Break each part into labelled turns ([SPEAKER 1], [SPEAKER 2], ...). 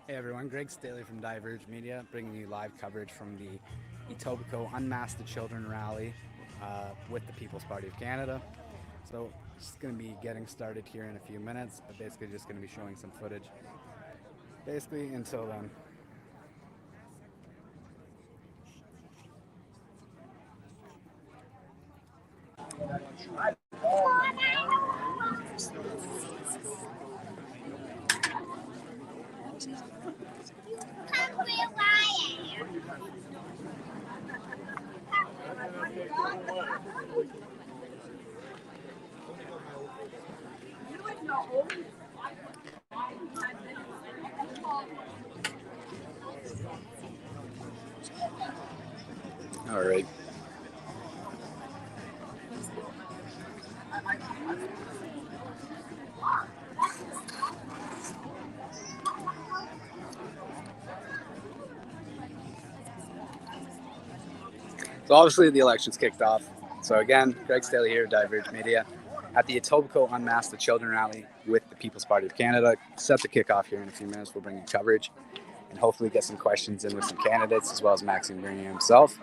[SPEAKER 1] Hey everyone, Greg Staley from Diverge Media, bringing you live coverage from the Etobicoke Unmask the Children rally with the People's Party of Canada. So, just going to be getting started here in a few minutes, but basically just going to be showing some footage. Basically, until then. All right. So obviously the election's kicked off. So again, Greg Staley here, Diverge Media, at the Etobicoke Unmask the Children rally with the People's Party of Canada. Set to kick off here in a few minutes. We'll bring you coverage and hopefully get some questions in with some candidates as well as Maxime Bernier himself.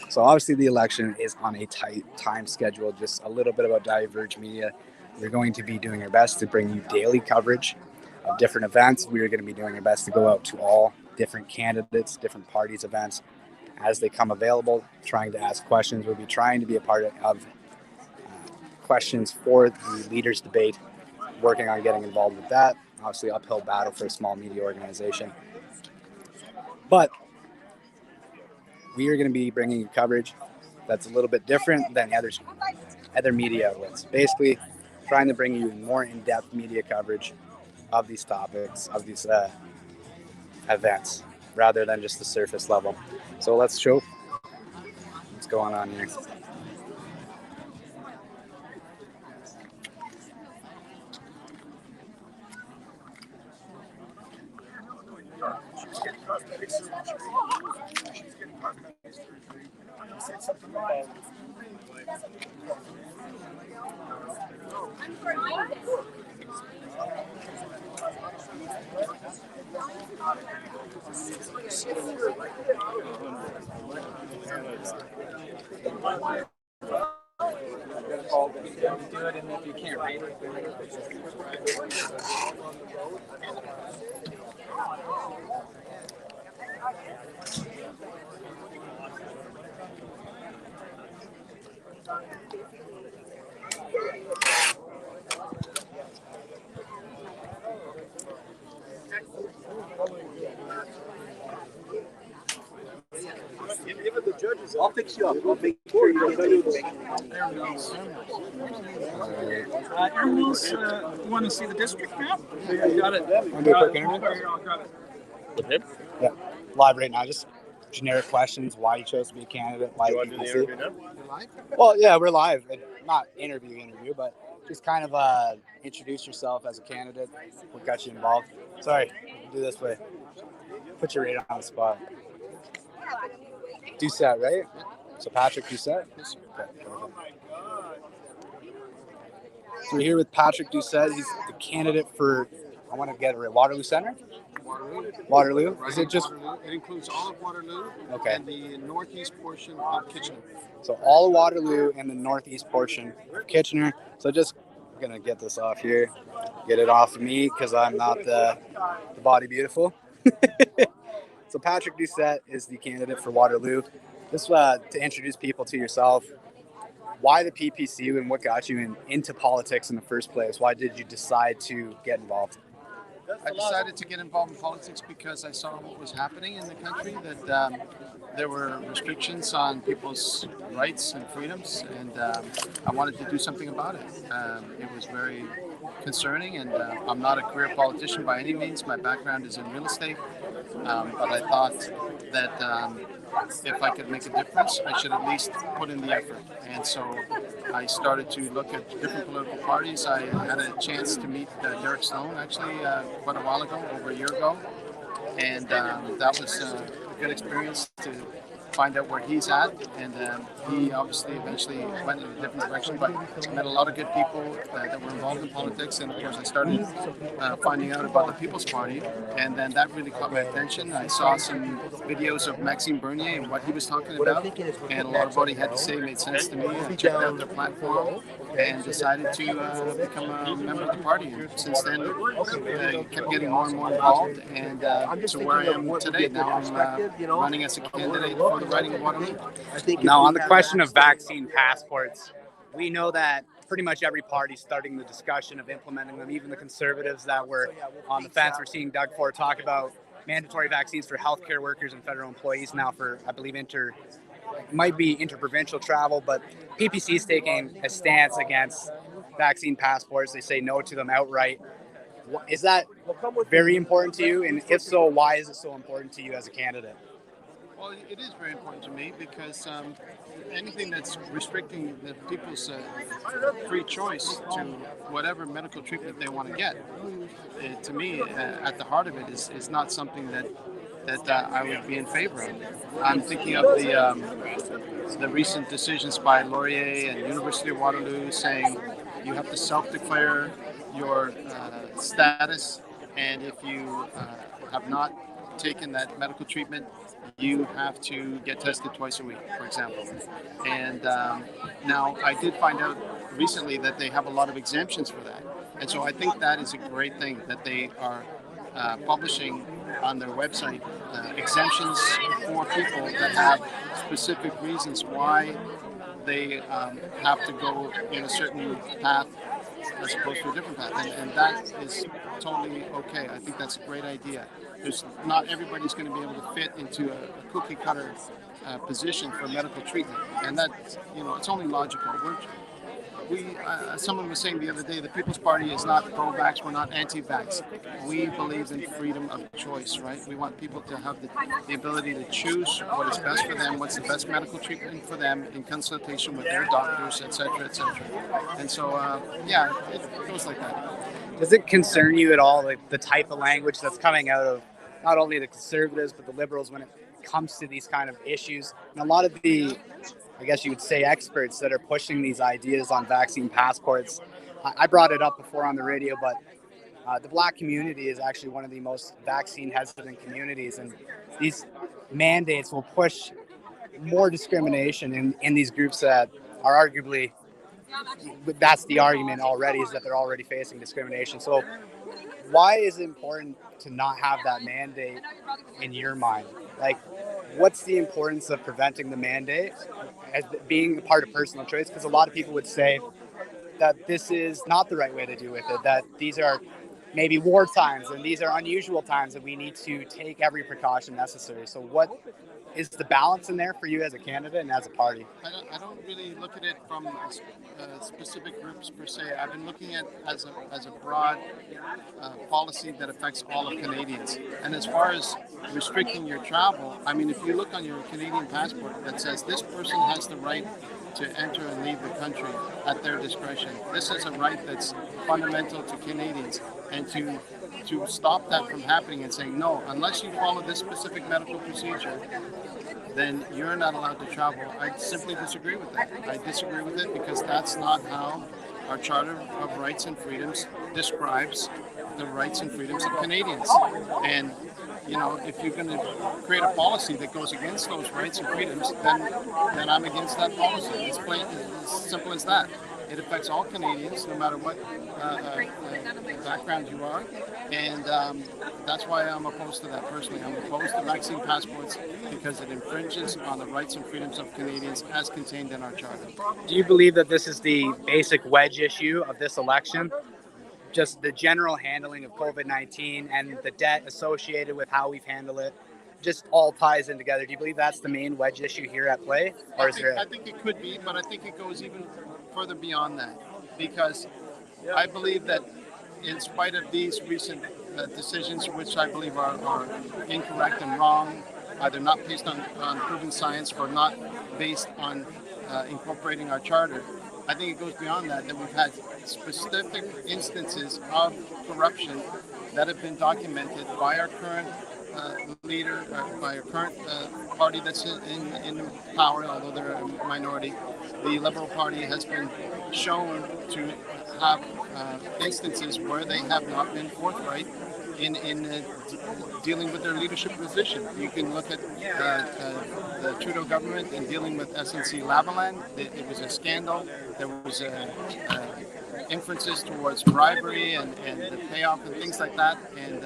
[SPEAKER 1] So obviously the election is on a tight time schedule. Just a little bit about Diverge Media. We're going to be doing our best to bring you daily coverage of different events. We are going to be doing our best to go out to all different candidates, different parties' events as they come available, trying to ask questions. We'll be trying to be a part of questions for the leaders' debate, working on getting involved with that. Obviously, uphill battle for a small media organization. But we are going to be bringing you coverage that's a little bit different than other media outlets. Basically, trying to bring you more in-depth media coverage of these topics, of these events, rather than just the surface level. So let's show what's going on here.
[SPEAKER 2] I'll fix you up. I'll make sure you don't
[SPEAKER 3] you want to see the district map? You got it.
[SPEAKER 1] Want to do a quick interview?
[SPEAKER 3] Got it.
[SPEAKER 1] With him? Yeah. Live right now, just generic questions. Why you chose to be a candidate? Why
[SPEAKER 2] want to do the interview now?
[SPEAKER 1] Well, yeah, we're live. Not interview, but just kind of introduce yourself as a candidate. What got you involved? Sorry, do this way. Put your radar on the spot. Doucette, right? So Patrick Doucette? Okay. So we're here with Patrick Doucette. He's the candidate for, I want to get it right, Waterloo Center? Waterloo?
[SPEAKER 3] Right.
[SPEAKER 1] Is it just...
[SPEAKER 3] Waterloo. It includes all of Waterloo and the northeast portion of Kitchener.
[SPEAKER 1] So all of Waterloo and the northeast portion of Kitchener. So just going to get this off here. Get it off of me because I'm not the body beautiful. So Patrick Doucette is the candidate for Waterloo. Just to introduce people to yourself, why the PPC and what got you into politics in the first place? Why did you decide to get involved?
[SPEAKER 3] I decided to get involved in politics because I saw what was happening in the country, that there were restrictions on people's rights and freedoms, and I wanted to do something about it. It was very concerning, and I'm not a career politician by any means. My background is in real estate, but I thought that if I could make a difference, I should at least put in the effort. And so I started to look at different political parties. I had a chance to meet Derek Sloan actually quite a while ago, over a year ago, and that was a good experience to find out where he's at. And he obviously eventually went in a different direction, but I met a lot of good people that were involved in politics. And of course, I started finding out about the People's Party, and then that really caught my attention. I saw some videos of Maxime Bernier and what he was talking about, and a lot of what he had to say made sense to me. I checked out their platform and decided to become a member of the party. And since then, I kept getting more and more involved, and so where I am today. Now I'm running as a candidate for the riding of Waterloo.
[SPEAKER 1] Now, on the question of vaccine passports, we know that pretty much every party starting the discussion of implementing them. Even the Conservatives that were on the fence, we're seeing Doug Ford talk about mandatory vaccines for healthcare workers and federal employees now for, I believe, might be interprovincial travel, but PPC is taking a stance against vaccine passports. They say no to them outright. Is that very important to you? And if so, why is it so important to you as a candidate?
[SPEAKER 3] Well, it is very important to me because anything that's restricting the people's free choice to whatever medical treatment they want to get, to me, at the heart of it is not something that I would be in favor of. I'm thinking of the recent decisions by Laurier and University of Waterloo saying you have to self-declare your status, and if you have not taken that medical treatment, you have to get tested twice a week, for example. And now I did find out recently that they have a lot of exemptions for that. And so I think that is a great thing that they are publishing on their website exemptions for people that have specific reasons why they have to go in a certain path as opposed to a different path. And that is totally okay. I think that's a great idea. There's not everybody's going to be able to fit into a cookie cutter position for medical treatment. And that, it's only logical. Someone was saying the other day, the People's Party is not pro-vax, we're not anti-vax. We believe in freedom of choice, right? We want people to have the ability to choose what is best for them, what's the best medical treatment for them in consultation with their doctors, et cetera, et cetera. And so, it goes like that.
[SPEAKER 1] Does it concern you at all, like the type of language that's coming out of not only the Conservatives, but the Liberals when it comes to these kind of issues? And a lot of the, I guess you would say, experts that are pushing these ideas on vaccine passports. I brought it up before on the radio, but the Black community is actually one of the most vaccine hesitant communities, and these mandates will push more discrimination in these groups that are arguably, that's the argument already, is that they're already facing discrimination. So why is it important to not have that mandate in your mind? Like, what's the importance of preventing the mandate as being a part of personal choice? Because a lot of people would say that this is not the right way to do with it, that these are maybe war times and these are unusual times that we need to take every precaution necessary. So what is the balance in there for you as a candidate and as a party?
[SPEAKER 3] I don't really look at it from specific groups per se. I've been looking at as a broad policy that affects all of Canadians. And as far as restricting your travel, I mean, if you look on your Canadian passport that says this person has the right to enter and leave the country at their discretion. This is a right that's fundamental to Canadians. And to stop that from happening and saying, no, unless you follow this specific medical procedure, then you're not allowed to travel. I simply disagree with that. I disagree with it because that's not how our Charter of Rights and Freedoms describes the rights and freedoms of Canadians. And if you're going to create a policy that goes against those rights and freedoms, then I'm against that policy. It's plain, as simple as that. It affects all Canadians, no matter what background you are, and that's why I'm opposed to that personally. I'm opposed to vaccine passports because it infringes on the rights and freedoms of Canadians as contained in our charter.
[SPEAKER 1] Do you believe that this is the basic wedge issue of this election? Just the general handling of COVID-19 and the debt associated with how we've handled it, just all ties in together. Do you believe that's the main wedge issue here at play? Or
[SPEAKER 3] I think it could be, but I think it goes even further beyond that, because I believe that in spite of these recent decisions, which I believe are incorrect and wrong, either not based on proven science or not based on incorporating our charter, I think it goes beyond that we've had specific instances of corruption that have been documented by our current leader by a current party that's in power, although they're a minority. The Liberal Party has been shown to have instances where they have not been forthright in dealing with their leadership position. You can look at the Trudeau government in dealing with SNC-Lavalin. It was a scandal. There was inferences towards bribery and the payoff and things like that. And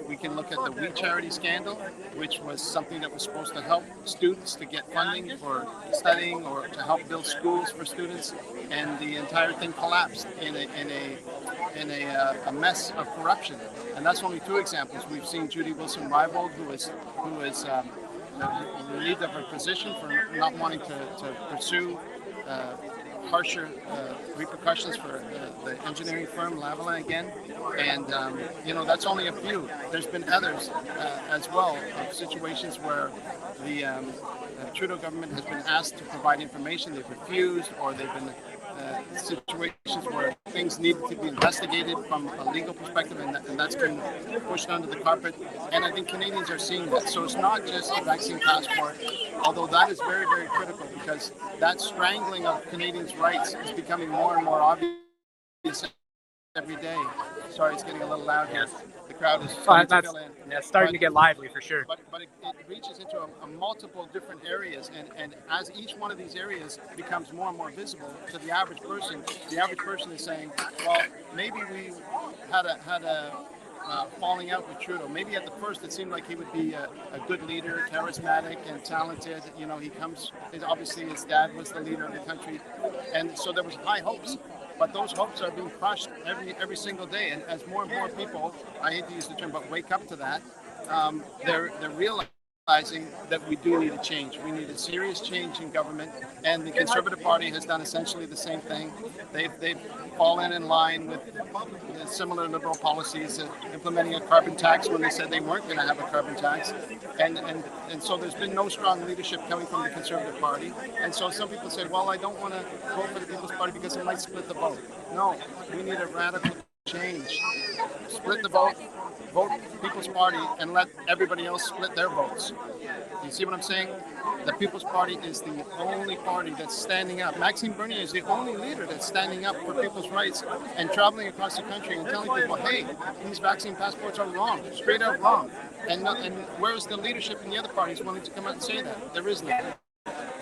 [SPEAKER 3] we can look at the We Charity scandal, which was something that was supposed to help students to get funding for studying or to help build schools for students. And the entire thing collapsed in a mess of corruption. And that's only two examples. We've seen Judy Wilson-Raybould, who is relieved of her position for not wanting to pursue harsher repercussions for the engineering firm Lavalin again, and that's only a few. There's been others as well of situations where the Trudeau government has been asked to provide information, they've refused, or they've been situations where things needed to be investigated from a legal perspective, and that's been pushed under the carpet. And I think Canadians are seeing that. So it's not just a vaccine passport, although that is very, very critical, because that strangling of Canadians' rights is becoming more and more obvious every day. Sorry, it's getting a little loud here. The crowd is starting to fill in.
[SPEAKER 1] Yeah, it's starting to get lively for sure.
[SPEAKER 3] But it reaches into a multiple different areas, and as each one of these areas becomes more and more visible to the average person is saying, well, maybe we had a falling out with Trudeau. Maybe at the first it seemed like he would be a good leader, charismatic and talented. Obviously his dad was the leader of the country, and so there was high hopes. But those hopes are being crushed every single day. And as more and more people, I hate to use the term, but wake up to that, they're realizing that we do need a change. We need a serious change in government. And the Conservative Party has done essentially the same thing. They've fallen in line with similar Liberal policies, implementing a carbon tax when they said they weren't going to have a carbon tax. And so there's been no strong leadership coming from the Conservative Party. And so some people say, well, I don't want to vote for the People's Party because it might split the vote. No, we need a radical change. Split the vote People's Party, and let everybody else split their votes. You see what I'm saying? The People's Party is the only party that's standing up. Maxime Bernier is the only leader that's standing up for people's rights and traveling across the country and telling people, hey, these vaccine passports are wrong, straight out wrong. And where's the leadership in the other parties willing to come out and say that? There is none.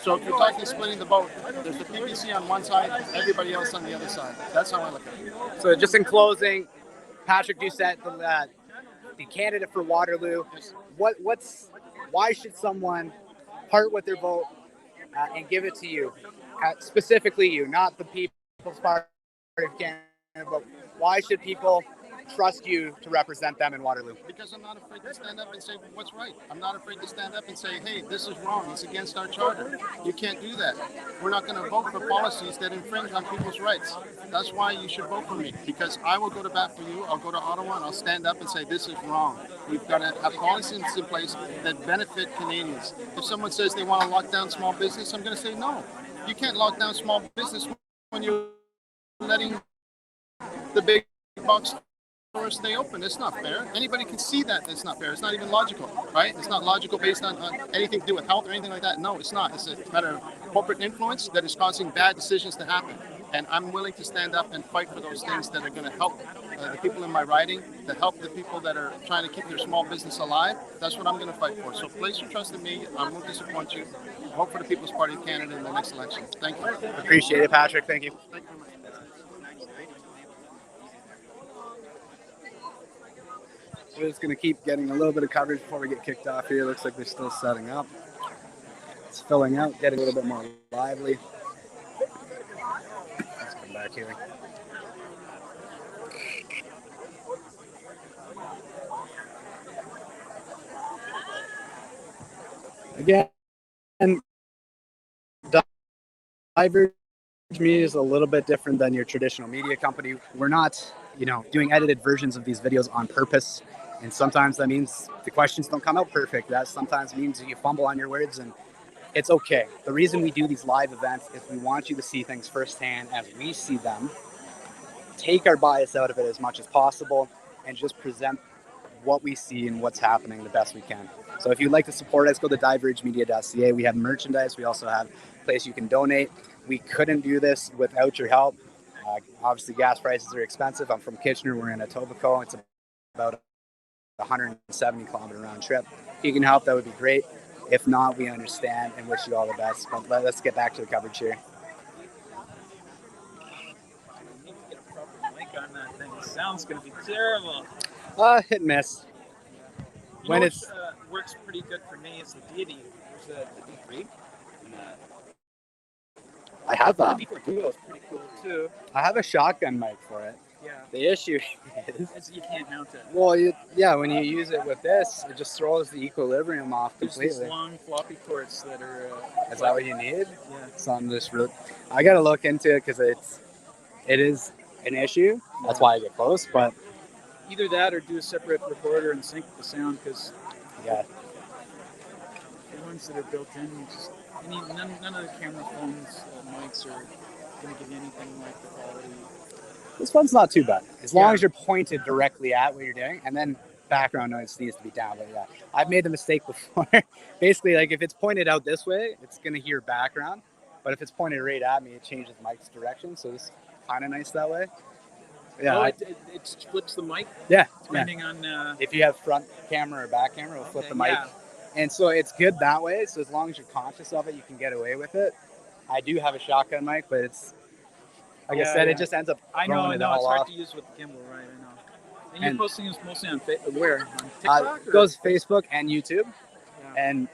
[SPEAKER 3] So if you're talking splitting the vote, there's the PPC on one side, everybody else on the other side. That's how I look at it.
[SPEAKER 1] So just in closing, Patrick Doucette, the candidate for Waterloo, why should someone part with their vote and give it to you, specifically you, not the People's Party of Canada, but why should people trust you to represent them in Waterloo?
[SPEAKER 3] Because I'm not afraid to stand up and say what's right. I'm not afraid to stand up and say, hey, this is wrong. It's against our charter. You can't do that. We're not going to vote for policies that infringe on people's rights. That's why you should vote for me, because I will go to bat for you. I'll go to Ottawa and I'll stand up and say this is wrong. We've got to have policies in place that benefit Canadians. If someone says they want to lock down small business, I'm going to say no. You can't lock down small business when you're letting the big box stores stay open. It's not fair. Anybody can see that it's not fair. It's not even logical, right? It's not logical based on anything to do with health or anything like that. No, it's not. It's a matter of corporate influence that is causing bad decisions to happen. And I'm willing to stand up and fight for those things that are going to help the people in my riding, to help the people that are trying to keep their small business alive. That's what I'm going to fight for. So place your trust in me. I won't disappoint you. Vote for the People's Party of Canada in the next election. Thank you.
[SPEAKER 1] Appreciate it, Patrick. Thank you.
[SPEAKER 3] Thank you very much.
[SPEAKER 1] We're just going to keep getting a little bit of coverage before we get kicked off here. Looks like they're still setting up. It's filling out, getting a little bit more lively. Let's come back here. Again, Diverge media is a little bit different than your traditional media company. We're not, doing edited versions of these videos on purpose. And sometimes that means the questions don't come out perfect. That sometimes means you fumble on your words, and it's okay. The reason we do these live events is we want you to see things firsthand as we see them, take our bias out of it as much as possible, and just present what we see and what's happening the best we can. So if you'd like to support us, go to divergemedia.ca. We have merchandise. We also have a place you can donate. We couldn't do this without your help. Obviously, gas prices are expensive. I'm from Kitchener. We're in Etobicoke. It's about a 170-kilometer round trip. If you can help, that would be great. If not, we understand and wish you all the best. But let's get back to the coverage here.
[SPEAKER 4] On that thing. The sound's going to be terrible.
[SPEAKER 1] Hit and miss.
[SPEAKER 4] When it works pretty good for me is the deity. There's the D3.
[SPEAKER 1] I have that.
[SPEAKER 4] The D4 Duo is pretty cool too.
[SPEAKER 1] I have a shotgun mic for it.
[SPEAKER 4] Yeah.
[SPEAKER 1] The issue is
[SPEAKER 4] you can't mount it.
[SPEAKER 1] Well, when you use it with this, it just throws the equilibrium off completely.
[SPEAKER 4] There's these long floppy cords that are.
[SPEAKER 1] Is that what you need?
[SPEAKER 4] Yeah.
[SPEAKER 1] Something this really. I got to look into it because it is an issue. That's why I get close, but
[SPEAKER 4] either that or do a separate recorder and sync the sound because
[SPEAKER 1] yeah,
[SPEAKER 4] the ones that are built in, just none of the camera phones mics are going to give you anything like the quality.
[SPEAKER 1] This one's not too bad as long as you're pointed directly at what you're doing, and then background noise needs to be down. But yeah, I've made the mistake before. Basically, like if it's pointed out this way, it's going to hear background, but if it's pointed right at me, it changes mic's direction. So this. Kind of nice that way. Yeah,
[SPEAKER 4] it flips the mic.
[SPEAKER 1] Yeah,
[SPEAKER 4] depending on
[SPEAKER 1] if you have front camera or back camera, it'll flip the mic, and so it's good that way. So as long as you're conscious of it, you can get away with it. I do have a shotgun mic, but it's like I said, it just ends up.
[SPEAKER 4] I know it's hard
[SPEAKER 1] off.
[SPEAKER 4] To use with the gimbal, right? I know. And you're posting this mostly on where? On TikTok?
[SPEAKER 1] It goes Facebook and YouTube, and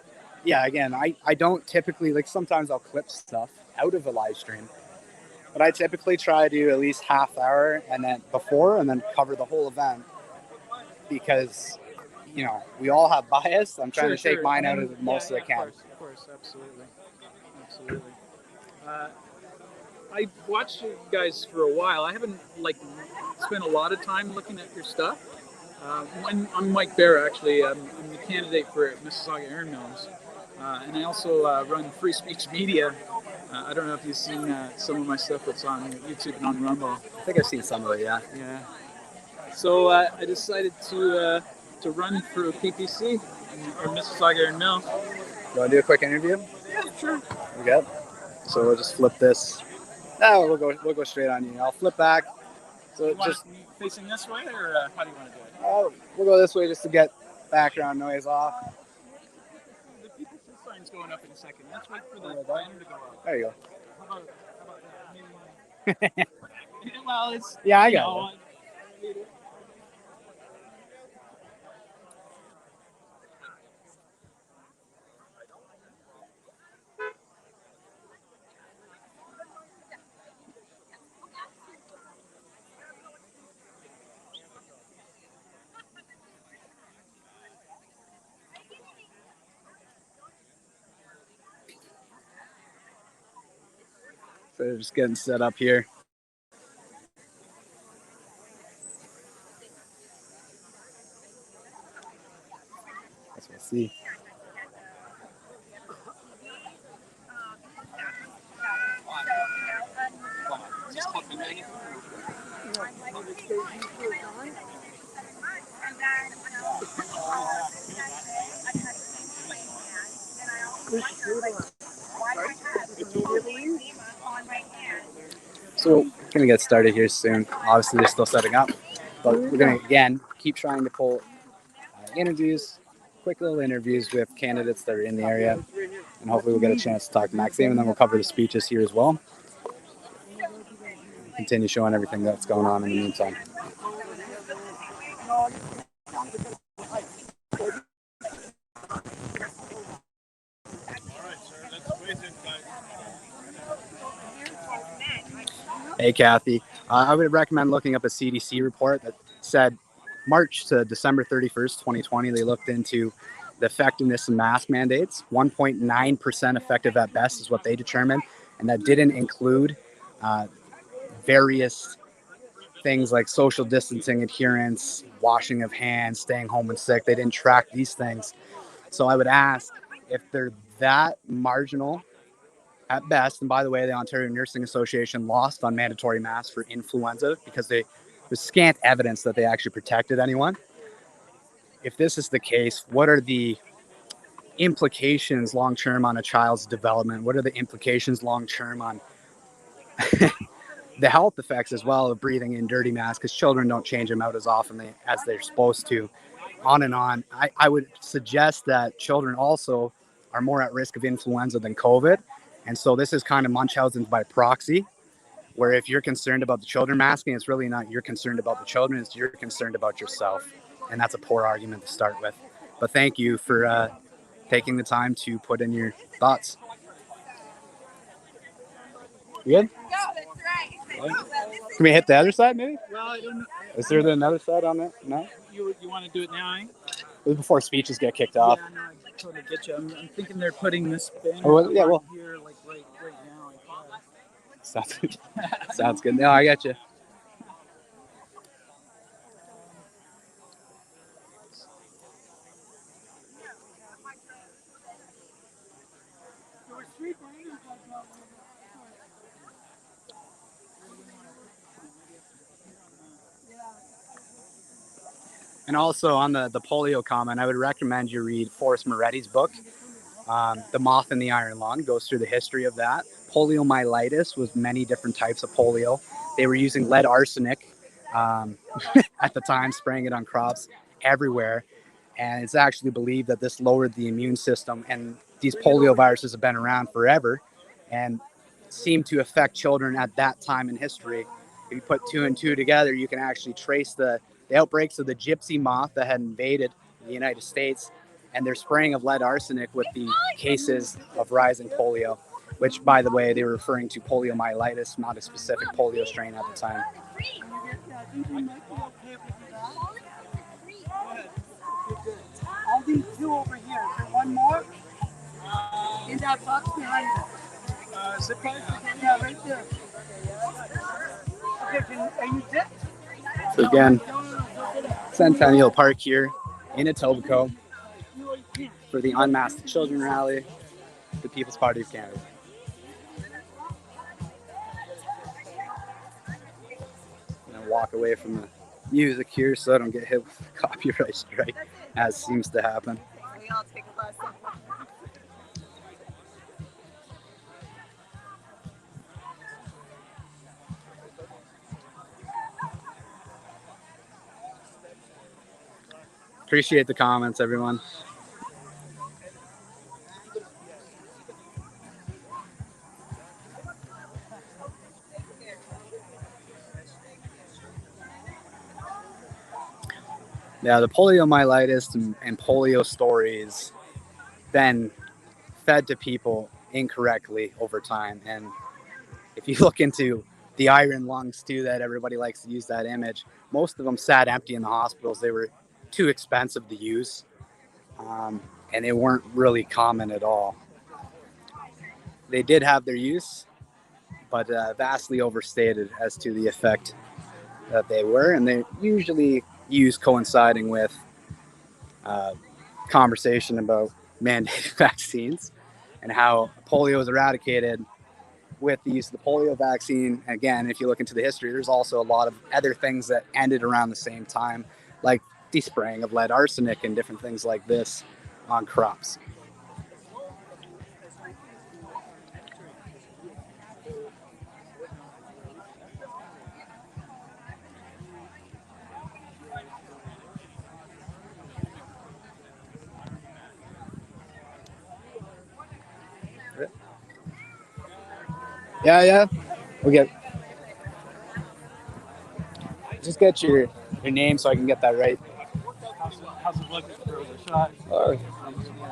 [SPEAKER 1] again, I don't typically sometimes I'll clip stuff out of a live stream. But I typically try to do at least half hour and then cover the whole event because, we all have bias. I'm trying to take mine out of the most that I can.
[SPEAKER 4] Of course, absolutely. I watched you guys for a while. I haven't spent a lot of time looking at your stuff. I'm Mike Bear, actually. I'm the candidate for Mississauga Iron Mills. And I also run Free Speech Media. I don't know if you've seen some of my stuff that's on YouTube and on Rumble.
[SPEAKER 1] I think I've seen some of it, yeah.
[SPEAKER 4] Yeah. So I decided to run for PPC or Mississauga Iron Mill.
[SPEAKER 1] You want to do a quick interview?
[SPEAKER 4] Yeah, sure.
[SPEAKER 1] We good? So we'll just flip this. No, we'll go straight on you. I'll flip back. So
[SPEAKER 4] you just facing this way, or how do you want to do it?
[SPEAKER 1] We'll go this way just to get background noise off.
[SPEAKER 4] The PPC sign's going up in a second. Let's wait for the banner to go up.
[SPEAKER 1] There you go.
[SPEAKER 4] How about that? Well, it's
[SPEAKER 1] I got it. So they're just getting set up here. That's what I see. So we're gonna get started here soon. Obviously, they're still setting up, but we're gonna again keep trying to pull interviews, quick little interviews with candidates that are in the area, and hopefully we'll get a chance to talk to Maxime, and then we'll cover the speeches here as well. Continue showing everything that's going on in the meantime. Hey, Kathy. I would recommend looking up a CDC report that said March to December 31st, 2020, they looked into the effectiveness of mask mandates. 1.9% effective at best is what they determined. And that didn't include various things like social distancing adherence, washing of hands, staying home when sick. They didn't track these things. So I would ask if they're that marginal at best. And by the way, the Ontario Nursing Association lost on mandatory masks for influenza because there's scant evidence that they actually protected anyone. if this is the case, what are the implications long term on a child's development? What are the implications long term on the health effects as well of breathing in dirty masks? Because children don't change them out as often as they're supposed to. On and on. I would suggest that children also are more at risk of influenza than COVID. And so this is kind of Munchausen's by proxy, where if you're concerned about the children masking, it's really not you're concerned about the children, it's you're concerned about yourself. And that's a poor argument to start with. But thank you for taking the time to put in your thoughts. You good? Can we hit the other side, maybe?
[SPEAKER 4] Well, I don't know.
[SPEAKER 1] Is there another side on it? No?
[SPEAKER 4] You want to do it now, eh?
[SPEAKER 1] It was before speeches get kicked off.
[SPEAKER 4] Yeah, no, I totally get you. I'm thinking they're putting this banner here, like right now.
[SPEAKER 1] Sounds good. Sounds good. No, I got you. And also on the polio comment, I would recommend you read Forrest Moretti's book, The Moth and the Iron Lung. Goes through the history of that. Poliomyelitis was many different types of polio. They were using lead arsenic at the time, spraying it on crops everywhere. And it's actually believed that this lowered the immune system. And these polio viruses have been around forever and seem to affect children at that time in history. If you put two and two together, you can actually trace the outbreaks of the gypsy moth that had invaded the United States and their spraying of lead arsenic with the cases of rising polio, which, by the way, they were referring to poliomyelitis, not a specific polio strain at the time.
[SPEAKER 5] I'll leave two over here. Is there one more? In that box behind you.
[SPEAKER 4] Zip line?
[SPEAKER 5] Yeah, right there. Okay, are you dipped?
[SPEAKER 1] So again, Centennial Park here in Etobicoke for the Unmasked Children Rally, the People's Party of Canada. I'm going to walk away from the music here so I don't get hit with a copyright strike, as seems to happen.
[SPEAKER 6] We all take a lesson.
[SPEAKER 1] Appreciate the comments, everyone. Yeah, the poliomyelitis and polio stories then fed to people incorrectly over time. And if you look into the iron lungs too, that everybody likes to use that image, most of them sat empty in the hospitals. They were too expensive to use, and they weren't really common at all. They did have their use, but vastly overstated as to the effect that they were, and they usually used coinciding with conversation about mandated vaccines and how polio is eradicated with the use of the polio vaccine. Again, if you look into the history, there's also a lot of other things that ended around the same time, like the spraying of lead arsenic and different things like this on crops. Yeah. We'll get. Just get your name so I can get that right.
[SPEAKER 4] How's it looking for the shot?
[SPEAKER 1] Oh,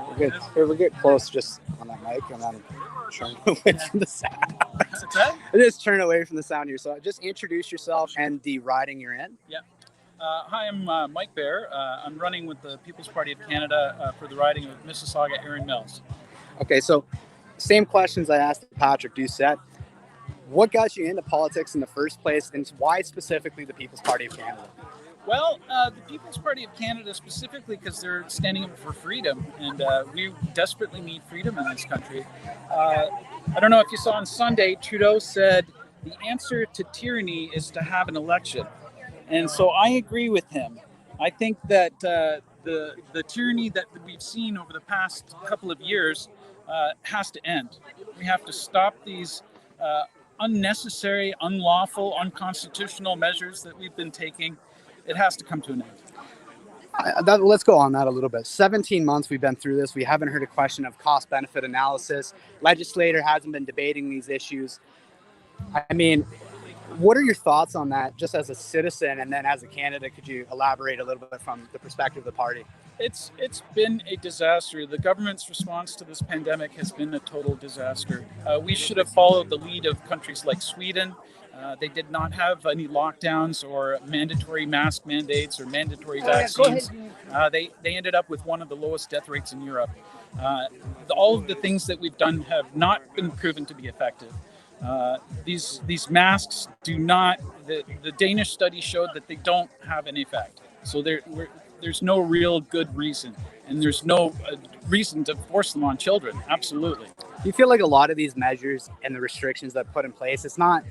[SPEAKER 1] we're good. We're good. Close, just on that mic, and then turn away from the sound. Just turn away from the sound here. So just introduce yourself and the riding you're in.
[SPEAKER 4] Yeah. Hi, I'm Mike Bear. I'm running with the People's Party of Canada for the riding of Mississauga Erin Mills.
[SPEAKER 1] Okay, so same questions I asked Patrick Doucette. What got you into politics in the first place, and why specifically the People's Party of Canada?
[SPEAKER 4] Well, the People's Party of Canada specifically because they're standing up for freedom, and we desperately need freedom in this country. I don't know if you saw on Sunday, Trudeau said the answer to tyranny is to have an election. And so I agree with him. I think that the tyranny that we've seen over the past couple of years has to end. We have to stop these unnecessary, unlawful, unconstitutional measures that we've been taking. It has to come to an end.
[SPEAKER 1] Let's go on that a little bit. 17 months we've been through this. We haven't heard a question of cost-benefit analysis. Legislator hasn't been debating these issues. I mean, what are your thoughts on that, just as a citizen, and then as a candidate? Could you elaborate a little bit from the perspective of the party?
[SPEAKER 4] It's been a disaster. The government's response to this pandemic has been a total disaster. We should have followed the lead of countries like Sweden. They did not have any lockdowns or mandatory mask mandates or mandatory vaccines. They ended up with one of the lowest death rates in Europe. All of the things that we've done have not been proven to be effective. These masks do not. The Danish study showed that they don't have an effect. So there's no real good reason, and there's no reason to force them on children. Absolutely.
[SPEAKER 1] Do you feel like a lot of these measures and the restrictions that put in place, it's not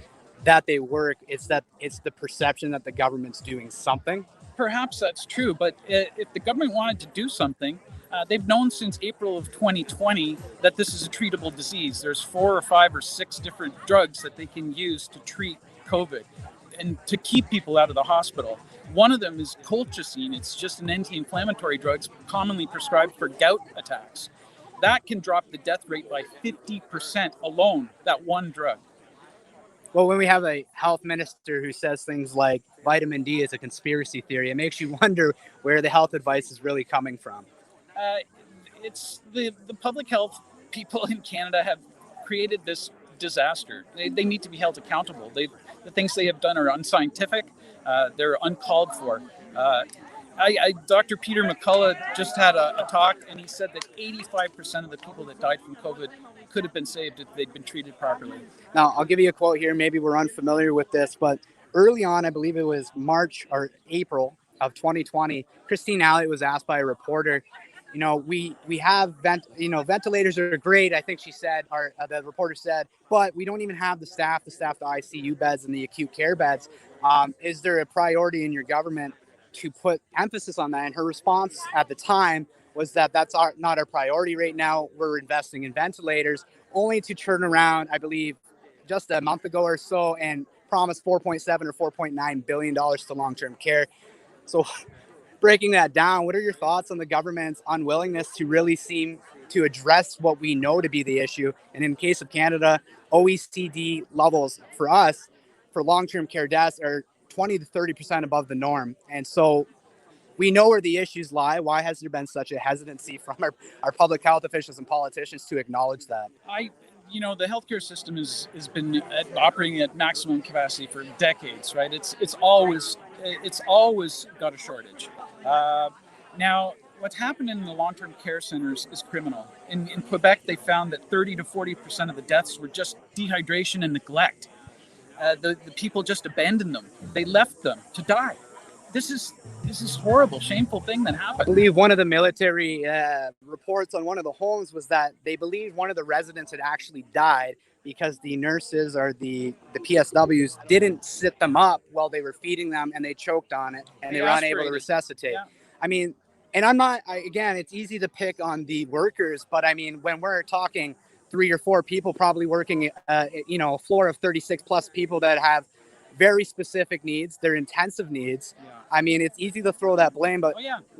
[SPEAKER 1] that they work, it's that it's the perception that the government's doing something?
[SPEAKER 4] Perhaps that's true, but if the government wanted to do something, they've known since April of 2020 that this is a treatable disease. There's 4 or 5 or 6 different drugs that they can use to treat COVID and to keep people out of the hospital. One of them is colchicine. It's just an anti-inflammatory drug commonly prescribed for gout attacks. That can drop the death rate by 50% alone, that one drug.
[SPEAKER 1] Well, when we have a health minister who says things like vitamin D is a conspiracy theory, it makes you wonder where the health advice is really coming from.
[SPEAKER 4] It's the public health people in Canada have created this disaster. They need to be held accountable. The things they have done are unscientific. They're uncalled for. Dr. Peter McCullough just had a talk, and he said that 85% of the people that died from COVID could have been saved if they'd been treated properly.
[SPEAKER 1] Now, I'll give you a quote here. Maybe we're unfamiliar with this, but early on, I believe it was March or April of 2020, Christine Alley was asked by a reporter, we have ventilators are great, I think she said, or the reporter said, but we don't even have the staff to ICU beds and the acute care beds. Is there a priority in your government to put emphasis on that? And her response at the time was that that's not our priority right now. We're investing in ventilators, only to turn around, I believe, just a month ago or so and promise $4.7 or $4.9 billion to long-term care. So breaking that down, what are your thoughts on the government's unwillingness to really seem to address what we know to be the issue? And in the case of Canada, OECD levels for us for long-term care deaths are 20 to 30% above the norm. And so we know where the issues lie. Why has there been such a hesitancy from our public health officials and politicians to acknowledge that?
[SPEAKER 4] The healthcare system has been operating at maximum capacity for decades, right? It's always got a shortage. Now, what's happened in the long-term care centers is criminal. In Quebec, they found that 30 to 40% of the deaths were just dehydration and neglect. The people just abandoned them. They left them to die. This is horrible, shameful thing that happened.
[SPEAKER 1] I believe one of the military reports on one of the homes was that they believed one of the residents had actually died because the nurses or the PSWs didn't sit them up while they were feeding them, and they choked on it and they were unable to resuscitate. Yeah. I mean, and again, it's easy to pick on the workers, but I mean, when we're talking 3 or 4 people probably working, a floor of 36 plus people that have very specific needs, they're intensive needs. Yeah. I mean, it's easy to throw that blame, but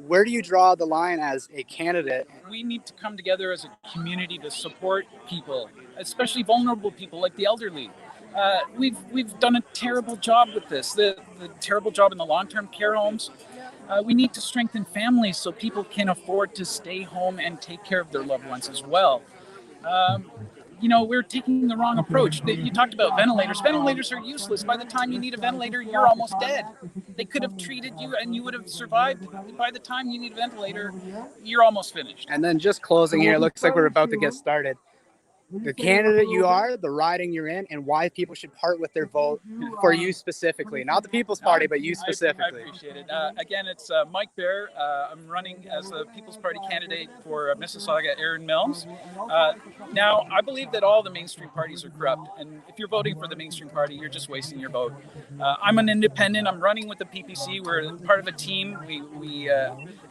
[SPEAKER 1] where do you draw the line as a candidate?
[SPEAKER 4] We need to come together as a community to support people, especially vulnerable people like the elderly. We've done a terrible job with this, the terrible job in the long-term care homes. We need to strengthen families so people can afford to stay home and take care of their loved ones as well. We're taking the wrong approach. You talked about ventilators. Ventilators are useless. By the time you need a ventilator, you're almost dead. They could have treated you and you would have survived. By the time you need a ventilator, you're almost finished.
[SPEAKER 1] And then just closing here, it looks like we're about to get started. the candidate you are, the riding you're in, and why people should part with their vote for you specifically. Not the People's Party, but you specifically.
[SPEAKER 4] I appreciate it. Again, it's Mike Bear. I'm running as the People's Party candidate for Mississauga Erin Mills. Now, I believe that all the mainstream parties are corrupt, and if you're voting for the mainstream party, you're just wasting your vote. I'm an independent. I'm running with the PPC. We're part of a team.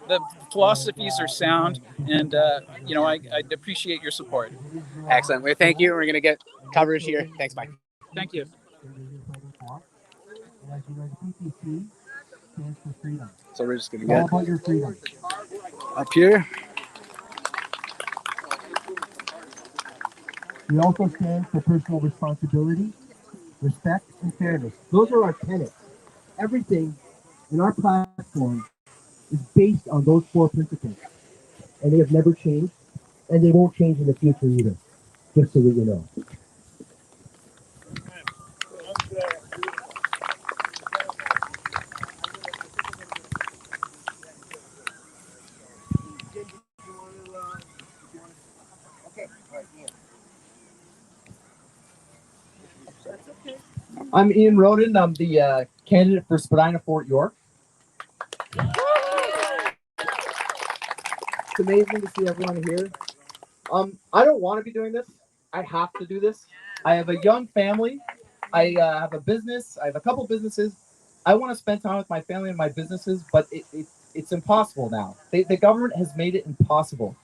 [SPEAKER 4] The philosophies are sound, and I'd appreciate your support.
[SPEAKER 1] Excellent. Well, thank you. We're going to get coverage here. Thanks, Mike.
[SPEAKER 4] Thank you.
[SPEAKER 1] So we're just going to get
[SPEAKER 6] about your freedom.
[SPEAKER 1] up here.
[SPEAKER 6] We also stand for personal responsibility, respect, and fairness. Those are our tenets. Everything in our platform is based on those 4 principles. And they have never changed, and they won't change in the future either, just so that you know. I'm Ian Rhoden. I'm the candidate for Spadina Fort York. It's amazing to see everyone here. I don't want to be doing this. I have to do this. I have a young family. I have a business. I have a couple businesses. I want to spend time with my family and my businesses, but it's impossible now. The government has made it impossible.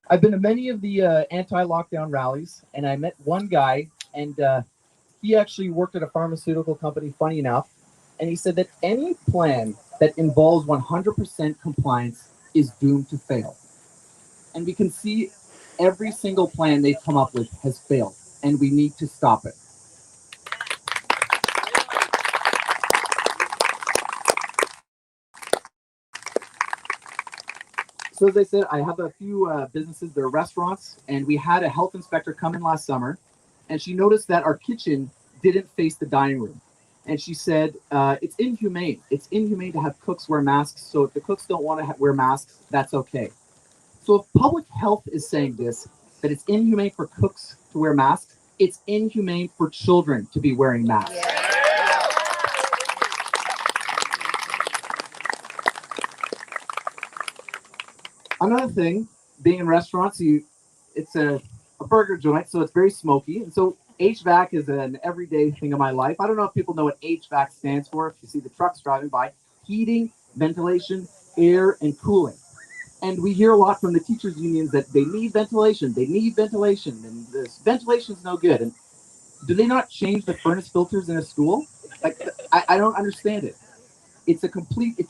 [SPEAKER 6] I've been to many of the anti-lockdown rallies, and I met one guy, and he actually worked at a pharmaceutical company, funny enough, and he said that any plan that involves 100% compliance is doomed to fail. And we can see every single plan they've come up with has failed, and we need to stop it. So as I said, I have a few businesses, they're restaurants, and we had a health inspector come in last summer, and she noticed that our kitchen didn't face the dining room. And she said, it's inhumane. It's inhumane to have cooks wear masks, so if the cooks don't want to wear masks, that's okay. So if public health is saying this, that it's inhumane for cooks to wear masks, it's inhumane for children to be wearing masks. Yeah. Another thing, being in restaurants, it's a burger joint, so it's very smoky. And so HVAC is an everyday thing in my life. I don't know if people know what HVAC stands for. If you see the trucks driving by, heating, ventilation, air, and cooling. And we hear a lot from the teachers' unions that they need ventilation, and this ventilation is no good. And do they not change the furnace filters in a school? Like, I don't understand it. It's a complete,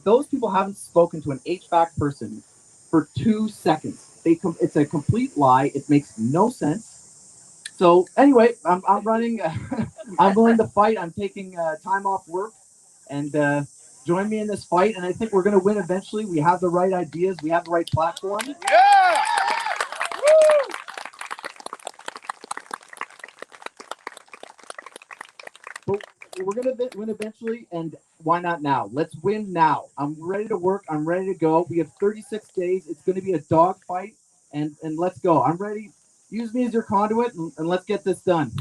[SPEAKER 6] those people haven't spoken to an HVAC person for 2 seconds. It's a complete lie. It makes no sense. So anyway, I'm running. I'm willing to fight. I'm taking time off work, and join me in this fight. And I think we're going to win eventually. We have the right ideas. We have the right platform.
[SPEAKER 1] Yeah! Woo!
[SPEAKER 6] But we're going to win eventually, and why not now? Let's win now. I'm ready to work. I'm ready to go. We have 36 days. It's going to be a dog fight, and let's go. I'm ready. Use me as your conduit, and let's get this done.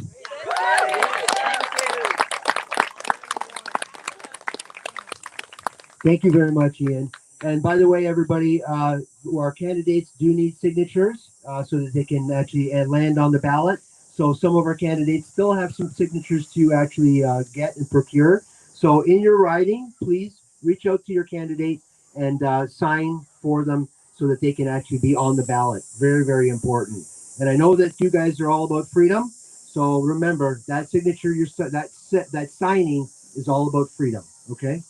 [SPEAKER 6] Thank you very much, Ian. And by the way, everybody, our candidates do need signatures so that they can actually land on the ballot. So some of our candidates still have some signatures to actually get and procure. So in your writing, please reach out to your candidate and sign for them so that they can actually be on the ballot. Very, very important. And I know that you guys are all about freedom. So remember that signature, that signing is all about freedom. Okay.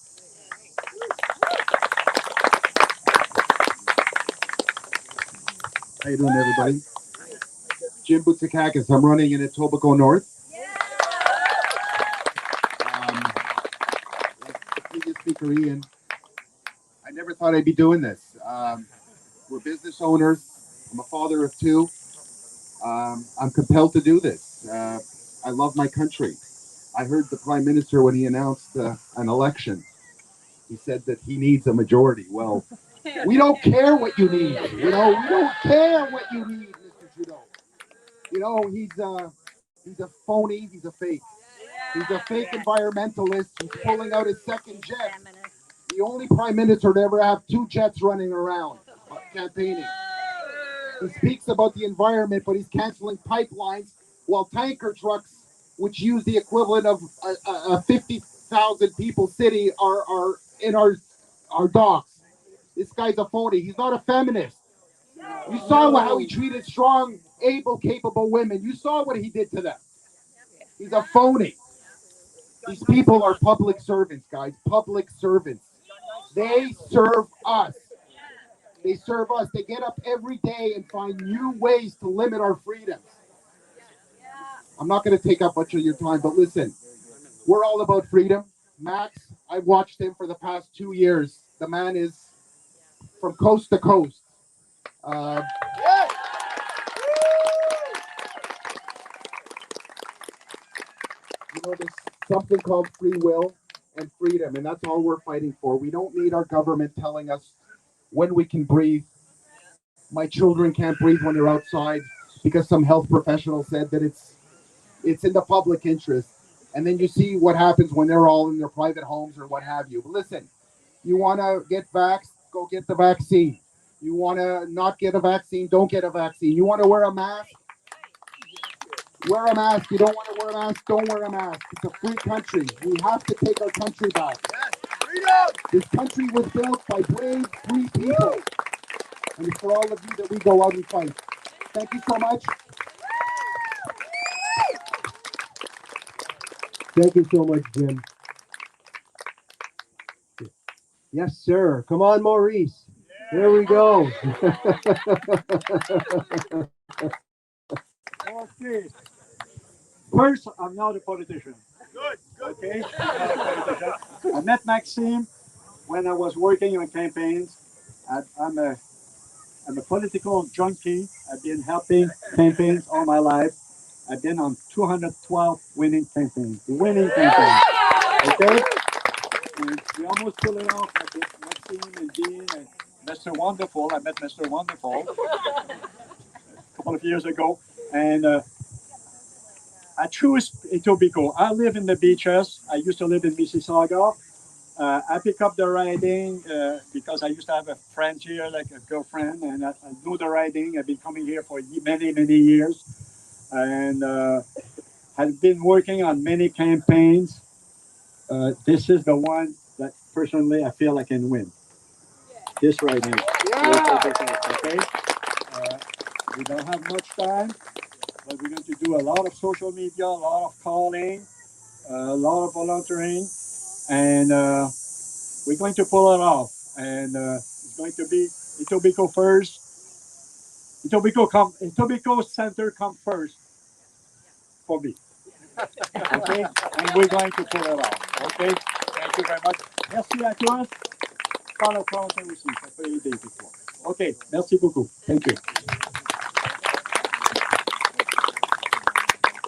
[SPEAKER 7] How you doing, everybody? Jim Butsikakis. I'm running in Etobicoke North. Like the previous speaker, Ian, I never thought I'd be doing this. We're business owners. I'm a father of 2. I'm compelled to do this. I love my country. I heard the Prime Minister when he announced an election. He said that he needs a majority. Well, we don't care what you need. We don't care what you need, Mr. Trudeau. You know, he's a phony. He's a fake. He's a fake environmentalist. He's pulling out his second jet. The only prime minister to ever have two jets running around campaigning. He speaks about the environment, but he's canceling pipelines while tanker trucks, which use the equivalent of a 50,000 people city, are in our docks. This guy's a phony. He's not a feminist. You saw how he treated strong, able, capable women. You saw what he did to them. He's a phony. These people are public servants, guys. Public servants. They serve us. They serve us. They get up every day and find new ways to limit our freedoms. I'm not going to take up much of your time, but listen, we're all about freedom. Max, I've watched him for the past 2 years. The man is from coast to coast. You know, there's something called free will and freedom, and that's all we're fighting for. We don't need our government telling us when we can breathe. My children can't breathe when they're outside because some health professional said that it's in the public interest. And then you see what happens when they're all in their private homes or what have you. But listen, you want to get vaxxed, go get the vaccine. You want to not get a vaccine, don't get a vaccine. You want to wear a mask? Wear a mask. You don't want to wear a mask, don't wear a mask. It's a free country. We have to take our country back. This country was built by brave, free people. And it's for all of you that we go out and fight. Thank you so much.
[SPEAKER 2] Thank you so much, Jim. Yes, sir. Come on, Maurice. There we go.
[SPEAKER 8] Okay. First, I'm not a politician.
[SPEAKER 2] Good.
[SPEAKER 8] Okay? I'm not a politician. I met Maxime when I was working on campaigns. I'm a political junkie. I've been helping campaigns all my life. I've been on 212 winning campaigns. Okay? And we almost pulled it off. I think Maxime and Dean and Mr. Wonderful. I met Mr. Wonderful a couple of years ago. And I choose Etobicoke. I live in the beaches. I used to live in Mississauga. I pick up the riding because I used to have a friend here, like a girlfriend, and I know the riding. I've been coming here for many, many years. And I've been working on many campaigns. This is the one that personally I feel I can win. This right here. Okay? We don't have much time, but we're going to do a lot of social media, a lot of calling, a lot of volunteering, and we're going to pull it off. And it's going to be Etobicoke first. Etobicoke Center come first for me. Okay? And we're going to pull it off. Okay? Thank you very much. Merci à tous. Par la français aussi. Ça peut aider des fois. OK. Merci beaucoup. Thank you.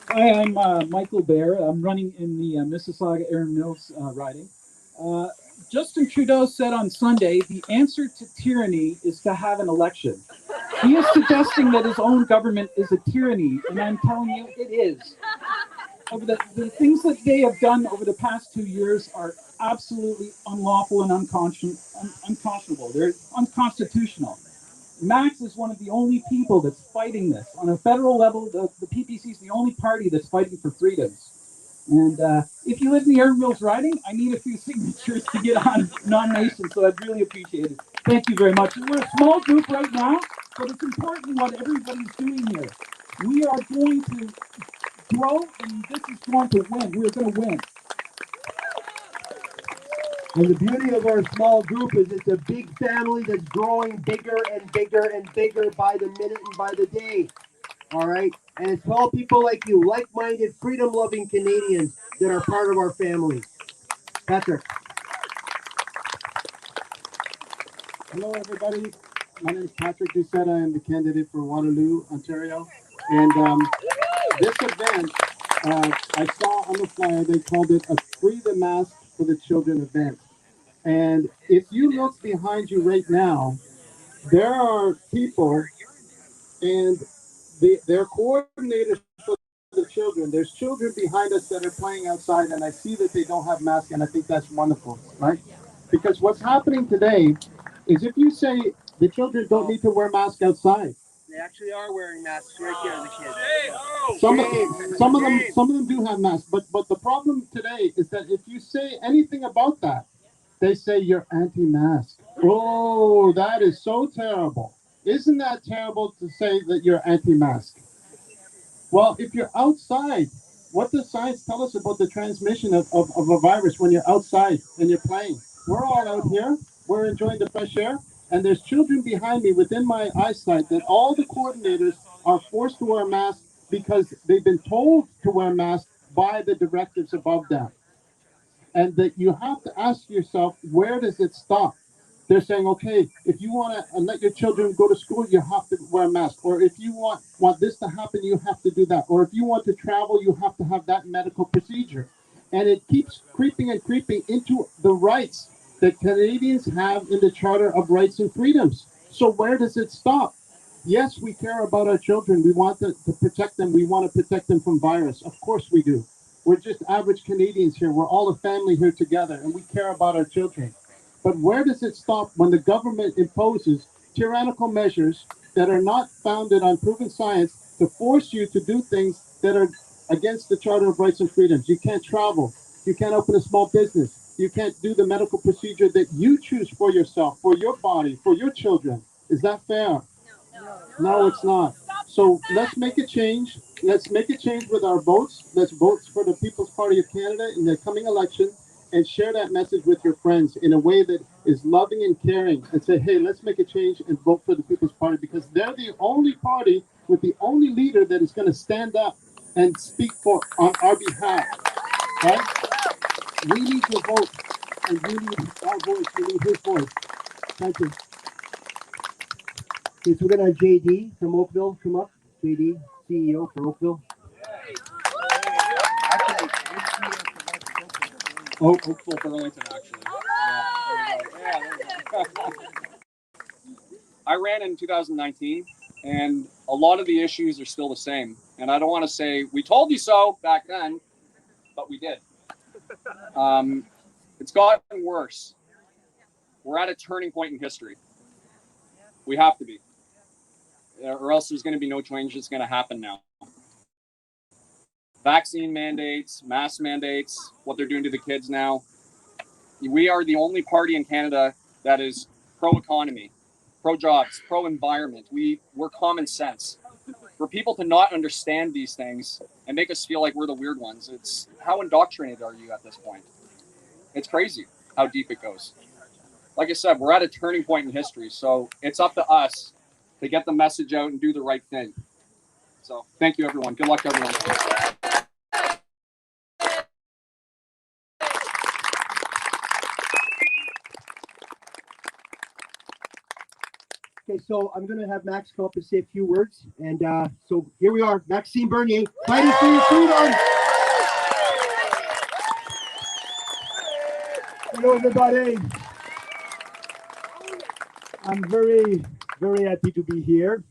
[SPEAKER 4] Hi, I'm Michael Bear. I'm running in the Mississauga Erin Mills riding. Justin Trudeau said on Sunday, the answer to tyranny is to have an election. He is suggesting that his own government is a tyranny, and I'm telling you, it is. Over the things that they have done over the past 2 years are absolutely unlawful and unconscionable. They're unconstitutional. Max is one of the only people that's fighting this. On a federal level, the PPC is the only party that's fighting for freedoms. And if you live in the Erin Mills riding, I need a few signatures to get on nomination, so I'd really appreciate it. Thank you very much. We're a small group right now, but it's important what everybody's doing here. We are going to grow, and this is going to win. We're going to win.
[SPEAKER 2] And the beauty of our small group is it's a big family that's growing bigger and bigger and bigger by the minute and by the day. All right? And it's all people like you, like-minded, freedom-loving Canadians that are part of our family. Patrick.
[SPEAKER 8] Hello, everybody. My name is Patrick Doucette. I am the candidate for Waterloo, Ontario. And this event, I saw on the flyer, they called it a Free the Mask for the Children event. And if you look behind you right now, there are people, and
[SPEAKER 7] they're coordinators for the children. There's children behind us that are playing outside, and I see that they don't have masks, and I think that's wonderful, right? Because what's happening today is if you say the children don't need to wear masks outside,
[SPEAKER 2] They actually are wearing masks right here, the kids.
[SPEAKER 7] some of them do have masks, but the problem today is that if you say anything about that, they say you're anti-mask. Oh, that is so terrible. Isn't that terrible to say that you're anti-mask? Well, if you're outside, what does science tell us about the transmission of a virus when you're outside and you're playing? We're all out here, we're enjoying the fresh air, and there's children behind me within my eyesight that all the coordinators are forced to wear masks because they've been told to wear masks by the directives above them. And that you have to ask yourself, where does it stop? They're saying, okay, if you want to let your children go to school, you have to wear a mask. Or if you want this to happen, you have to do that. Or if you want to travel, you have to have that medical procedure. And it keeps creeping and creeping into the rights that Canadians have in the Charter of Rights and Freedoms. So where does it stop? Yes, we care about our children. We want to protect them. We want to protect them from virus. Of course we do. We're just average Canadians here. We're all a family here together, and we care about our children. But where does it stop when the government imposes tyrannical measures that are not founded on proven science to force you to do things that are against the Charter of Rights and Freedoms? You can't travel. You can't open a small business. You can't do the medical procedure that you choose for yourself, for your body, for your children. Is that fair? No, it's not. So let's make a change. Let's make a change with our votes. Let's vote for the People's Party of Canada in the coming election and share that message with your friends in a way that is loving and caring and say, hey, let's make a change and vote for the People's Party because they're the only party with the only leader that is going to stand up and speak for on our behalf, right? We need your vote and we need our voice. We need his voice. Thank you.
[SPEAKER 2] Okay, so we're going to have JD from Oakville come up. JD, CEO for Oakville.
[SPEAKER 9] Oh, Oakville Burlington, actually. Yeah, there we go. I ran in 2019, and a lot of the issues are still the same. And I don't want to say we told you so back then, but we did. It's gotten worse. We're at a turning point in history. We have to be, or else there's going to be no change that's going to happen now. Vaccine mandates, mask mandates, what they're doing to the kids now. We are the only party in Canada that is pro-economy, pro-jobs, pro-environment. We're common sense. For people to not understand these things and make us feel like we're the weird ones, it's how indoctrinated are you at this point? It's crazy how deep it goes. Like I said, we're at a turning point in history, so it's up to us to get the message out and do the right thing. So thank you, everyone. Good luck, everyone.
[SPEAKER 2] Okay, so I'm going to have Max come up and say a few words. And so here we are, Maxime Bernier, fighting for your freedom.
[SPEAKER 8] Hello, everybody. I'm very, very happy to be here.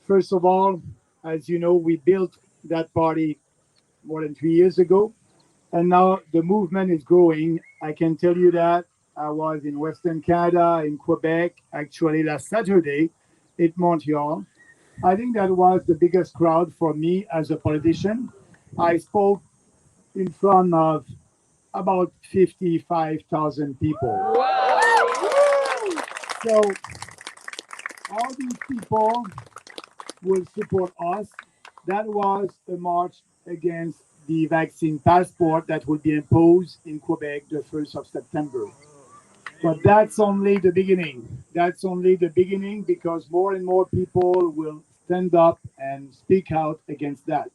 [SPEAKER 8] First of all, as you know, we built that party more than 3 years ago, and now the movement is growing. I can tell you that I was in Western Canada, in Quebec, actually last Saturday in Montreal. I think that was the biggest crowd for me as a politician. I spoke in front of about 55,000 people. So all these people will support us. That was a march against the vaccine passport that will be imposed in Quebec the 1st of September. But that's only the beginning. That's only the beginning because more and more people will stand up and speak out against that.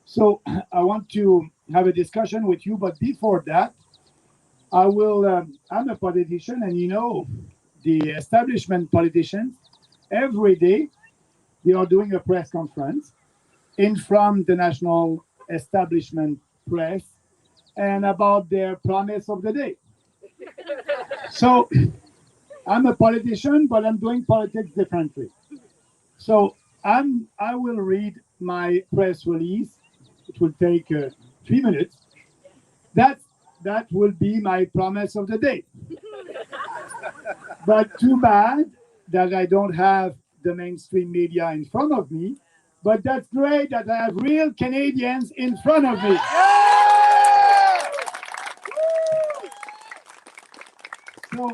[SPEAKER 8] So I want to have a discussion with you, but before that, I'm a politician, and you know, the establishment politicians, every day, they are doing a press conference in front of the national establishment press and about their promise of the day. So I'm a politician, but I'm doing politics differently. So I will read my press release. It will take 3 minutes. That will be my promise of the day. But too bad that I don't have the mainstream media in front of me. But that's great that I have real Canadians in front of me. So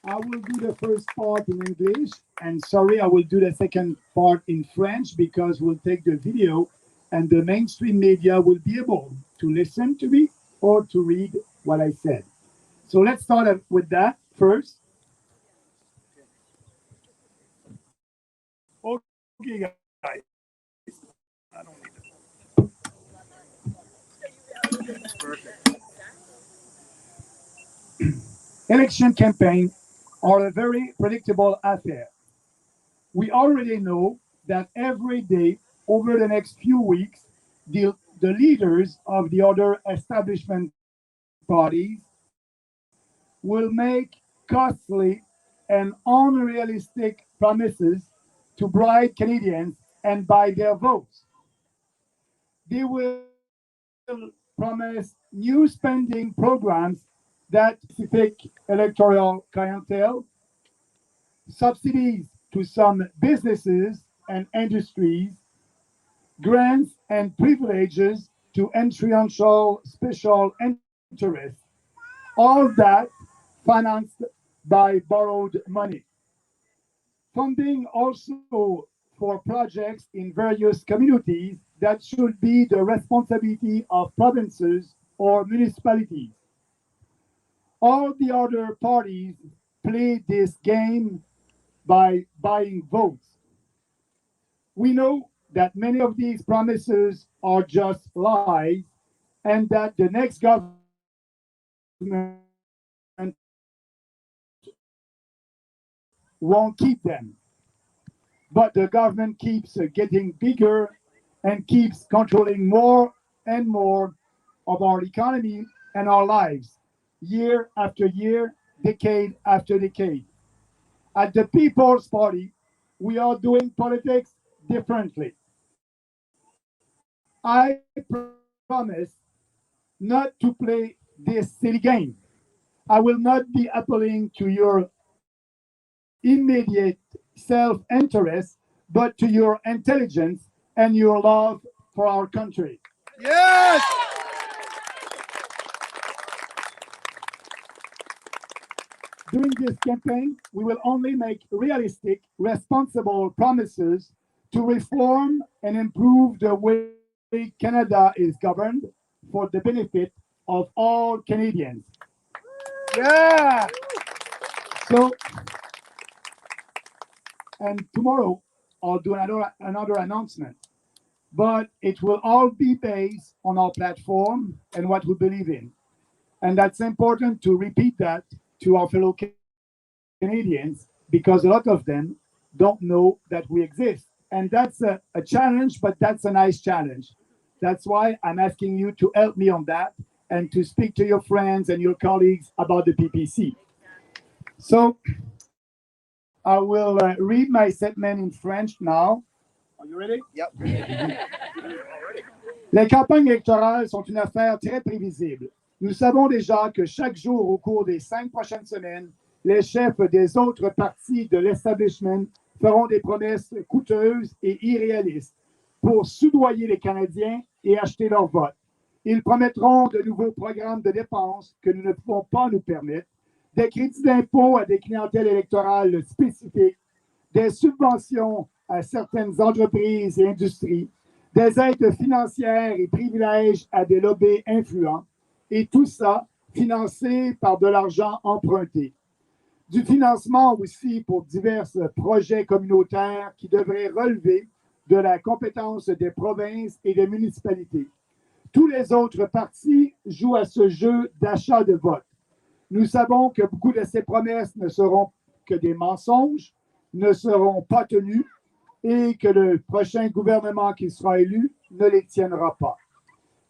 [SPEAKER 8] I will do the first part in English, and sorry, I will do the second part in French because we'll take the video and the mainstream media will be able to listen to me or to read what I said. So let's start with that first. Okay, guys. I don't need it. Perfect. Election campaigns are a very predictable affair. We already know that every day over the next few weeks, the leaders of the other establishment parties will make costly and unrealistic promises to bribe Canadians and buy their votes. They will promise new spending programs that specific electoral clientele, subsidies to some businesses and industries, grants and privileges to influential special interests, all that financed by borrowed money. Funding also for projects in various communities that should be the responsibility of provinces or municipalities. All the other parties play this game by buying votes. We know that many of these promises are just lies and that the next government won't keep them. But the government keeps getting bigger and keeps controlling more and more of our economy and our lives, year after year, decade after decade. At the People's Party, we are doing politics differently. I promise not to play this silly game. I will not be appealing to your immediate self-interest, but to your intelligence and your love for our country.
[SPEAKER 2] Yes!
[SPEAKER 8] During this campaign, we will only make realistic, responsible promises to reform and improve the way Canada is governed for the benefit of all Canadians.
[SPEAKER 2] Yeah!
[SPEAKER 8] So, and tomorrow I'll do another announcement, but it will all be based on our platform and what we believe in. And that's important to repeat that to our fellow Canadians because a lot of them don't know that we exist. And that's a challenge, but that's a nice challenge. That's why I'm asking you to help me on that and to speak to your friends and your colleagues about the PPC. So I will read my statement in French now. Are you ready?
[SPEAKER 2] Yep.
[SPEAKER 8] Les campagnes électorales sont une affaire très prévisible. Nous savons déjà que chaque jour au cours des 5 prochaines semaines, les chefs des autres partis de l'establishment feront des promesses coûteuses et irréalistes pour soudoyer les Canadiens et acheter leur vote. Ils promettront de nouveaux programmes de dépenses que nous ne pouvons pas nous permettre, des crédits d'impôt à des clientèles électorales spécifiques, des subventions à certaines entreprises et industries, des aides financières et privilèges à des lobbies influents, et tout ça financé par de l'argent emprunté. Du financement aussi pour divers projets communautaires qui devraient relever de la compétence des provinces et des municipalités. Tous les autres partis jouent à ce jeu d'achat de vote. Nous savons que beaucoup de ces promesses ne seront que des mensonges, ne seront pas tenues et que le prochain gouvernement qui sera élu ne les tiendra pas.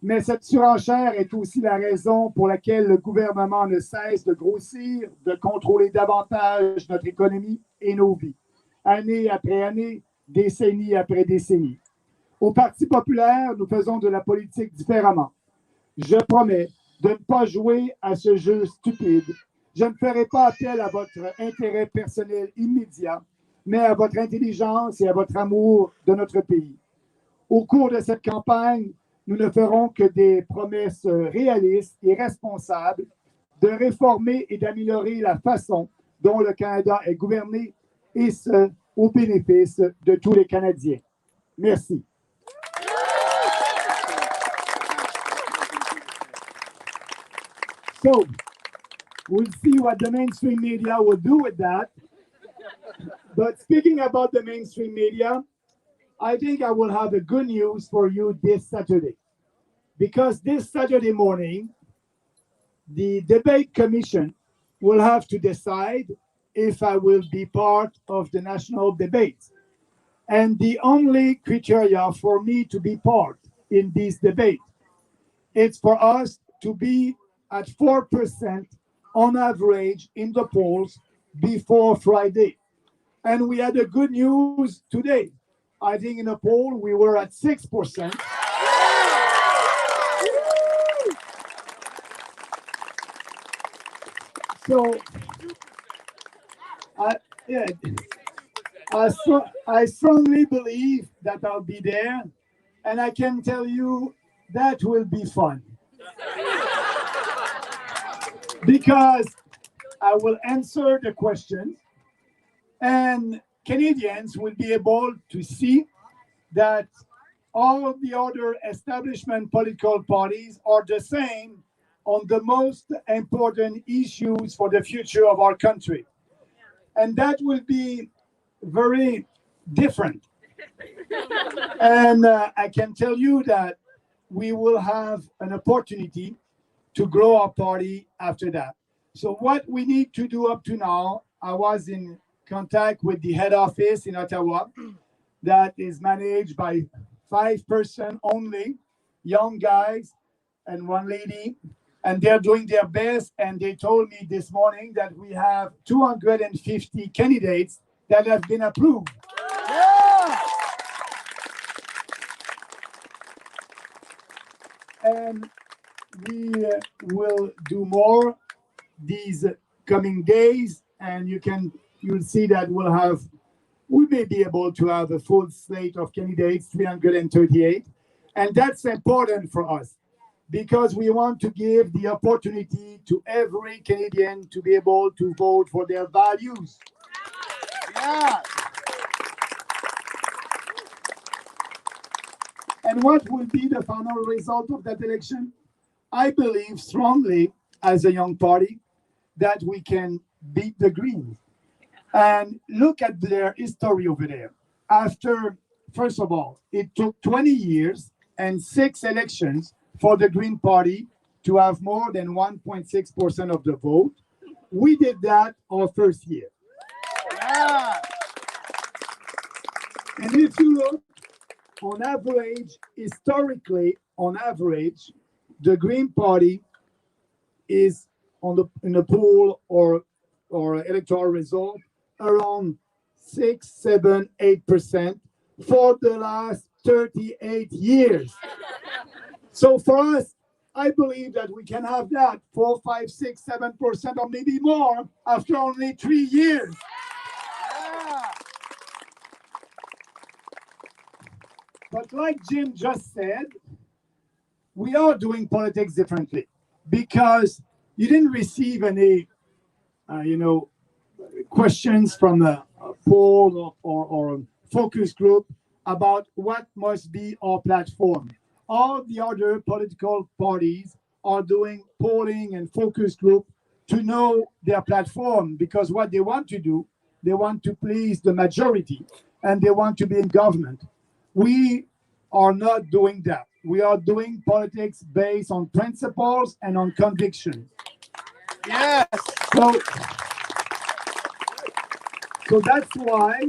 [SPEAKER 8] Mais cette surenchère est aussi la raison pour laquelle le gouvernement ne cesse de grossir, de contrôler davantage notre économie et nos vies. Année après année, décennie après décennie. Au Parti populaire, nous faisons de la politique différemment. Je promets de ne pas jouer à ce jeu stupide. Je ne ferai pas appel à votre intérêt personnel immédiat, mais à votre intelligence et à votre amour de notre pays. Au cours de cette campagne, nous ne ferons que des promesses réalistes et responsables de réformer et d'améliorer la façon dont le Canada est gouverné, et ce, au bénéfice de tous les Canadiens. Merci. So, we'll see what the mainstream media will do with that. But speaking about the mainstream media, I think I will have a good news for you this Saturday. Because this Saturday morning, the debate commission will have to decide if I will be part of the national debate. And the only criteria for me to be part in this debate, it's for us to be at 4% on average in the polls before Friday. And we had a good news today. I think in a poll we were at 6%. So, I strongly believe that I'll be there, and I can tell you that will be fun. Because I will answer the questions, and Canadians will be able to see that all of the other establishment political parties are the same on the most important issues for the future of our country. And that will be very different. And I can tell you that we will have an opportunity to grow our party after that. So what we need to do up to now, I was in contact with the head office in Ottawa that is managed by 5 persons only, young guys and one lady, and they're doing their best. And they told me this morning that we have 250 candidates that have been approved. Yeah! And we will do more these coming days, and you'll see that we may be able to have a full slate of candidates, 338. And that's important for us because we want to give the opportunity to every Canadian to be able to vote for their values. Yeah. And what will be the final result of that election? I believe strongly, as a young party, that we can beat the Greens. And look at their history over there. First of all, it took 20 years and 6 elections for the Green Party to have more than 1.6% of the vote. We did that our first year. Yeah. And if you look, on average, historically, the Green Party is in the poll or electoral result around 6, 7, 8% for the last 38 years. So for us, I believe that we can have that 4, 5, 6, 7% or maybe more after only 3 years. Yeah. But like Jim just said, we are doing politics differently because you didn't receive any, questions from a poll or a focus group about what must be our platform. All the other political parties are doing polling and focus group to know their platform because what they want to do, they want to please the majority and they want to be in government. We are not doing that. We are doing politics based on principles and on convictions. Yes. So that's why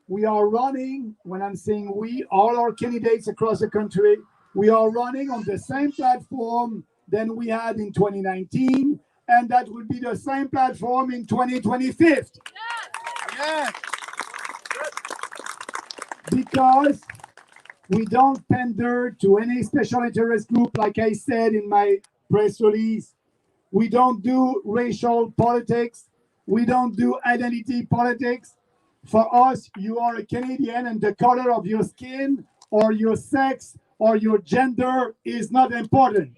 [SPEAKER 8] we are running. When I'm saying we, all our candidates across the country, we are running on the same platform than we had in 2019, and that will be the same platform in 2025. Yes. because we don't pander to any special interest group, like I said in my press release. We don't do racial politics. We don't do identity politics. For us, you are a Canadian, and the color of your skin or your sex or your gender is not important.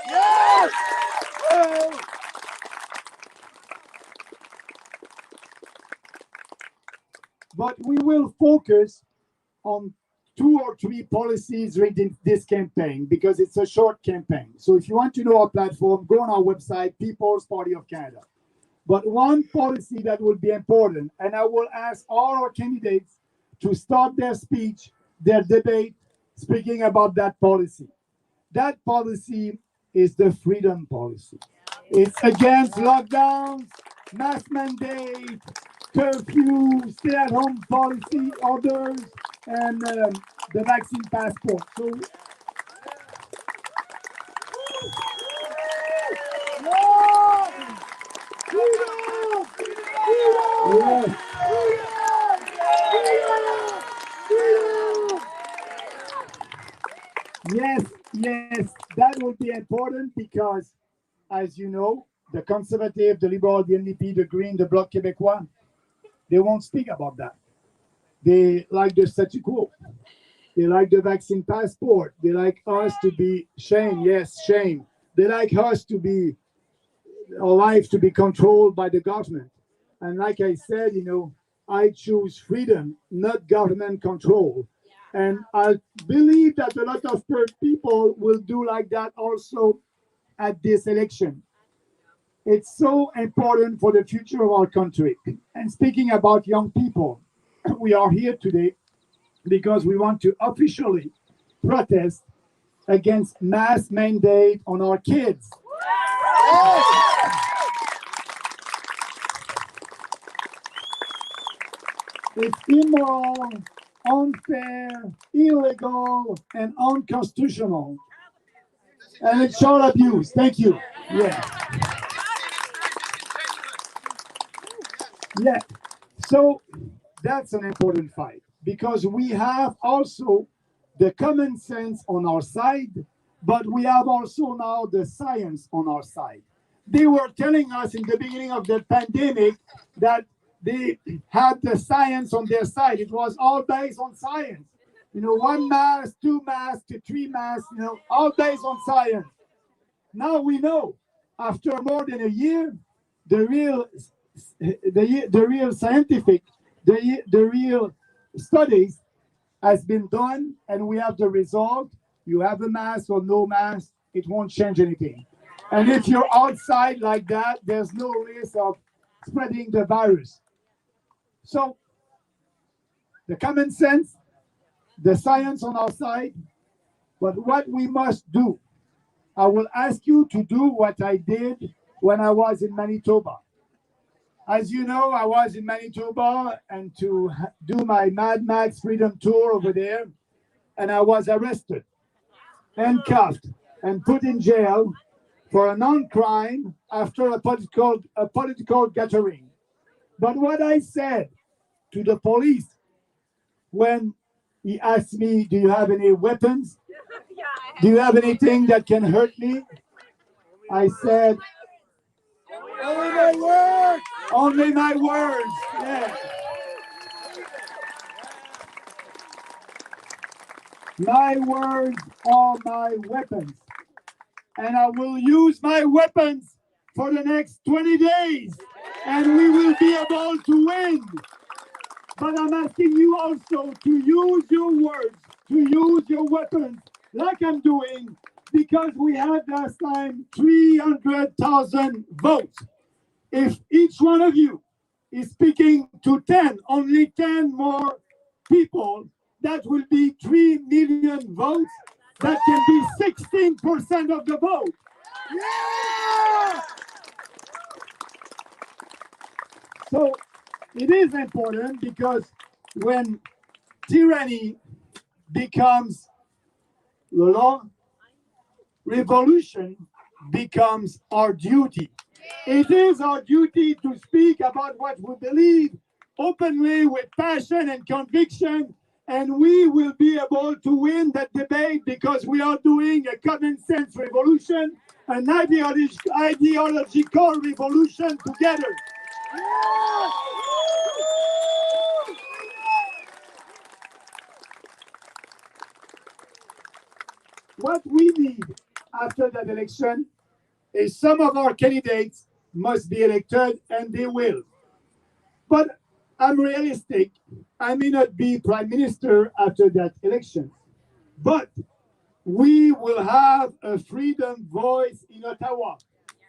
[SPEAKER 8] Yes! But we will focus on 2 or 3 policies during this campaign because it's a short campaign. So if you want to know our platform, go on our website, People's Party of Canada. But one policy that will be important, and I will ask all our candidates to start their speech, their debate, speaking about that policy. That policy is the freedom policy. It's against lockdowns, mask mandate, curfew, stay-at-home policy, orders, and the vaccine passport. So, yes, that will be important because, as you know, the Conservative, the Liberal, the NDP, the Green, the Bloc Québécois, they won't speak about that. They like the statu quo. They like the vaccine passport. They like us to be shame. Yes, shame. They like us to be, our life to be controlled by the government. And like I said, I choose freedom, not government control. And I believe that a lot of people will do like that also at this election. It's so important for the future of our country. And speaking about young people, we are here today because we want to officially protest against mask mandate on our kids. It's immoral, unfair, illegal, and unconstitutional. And it's child abuse. Thank you. Yeah. So that's an important fight because we have also the common sense on our side, but we have also now the science on our side. They were telling us in the beginning of the pandemic that they had the science on their side. It was all based on science. 1 mask, 2 masks, 3 masks, all based on science. Now we know, after more than a year, the real scientific, the real studies has been done, and we have the result. You have a mask or no mask, it won't change anything. And if you're outside like that, there's no risk of spreading the virus. So the common sense, the science on our side, but what we must do, I will ask you to do what I did when I was in Manitoba. As you know, I was in Manitoba and to do my Mad Max Freedom Tour over there, and I was arrested, handcuffed, and put in jail for a non-crime after a political gathering. But what I said to the police when he asked me, do you have any weapons? Do you have anything that can hurt me? I said, only my words. Only my words. Yeah. My words are my weapons. And I will use my weapons for the next 20 days. And we will be able to win. But I'm asking you also to use your words, to use your weapons, like I'm doing, because we had last time 300,000 votes. If each one of you is speaking to 10, only 10 more people, that will be 3 million votes. That can be 16% of the vote. Yeah! So it is important because when tyranny becomes the law, revolution becomes our duty. It is our duty to speak about what we believe openly with passion and conviction And we will be able to win that debate because we are doing a common sense revolution, an ideological revolution together. What we need after that election is some of our candidates must be elected, and they will. But I'm realistic. I may not be prime minister after that election. But we will have a freedom voice in Ottawa.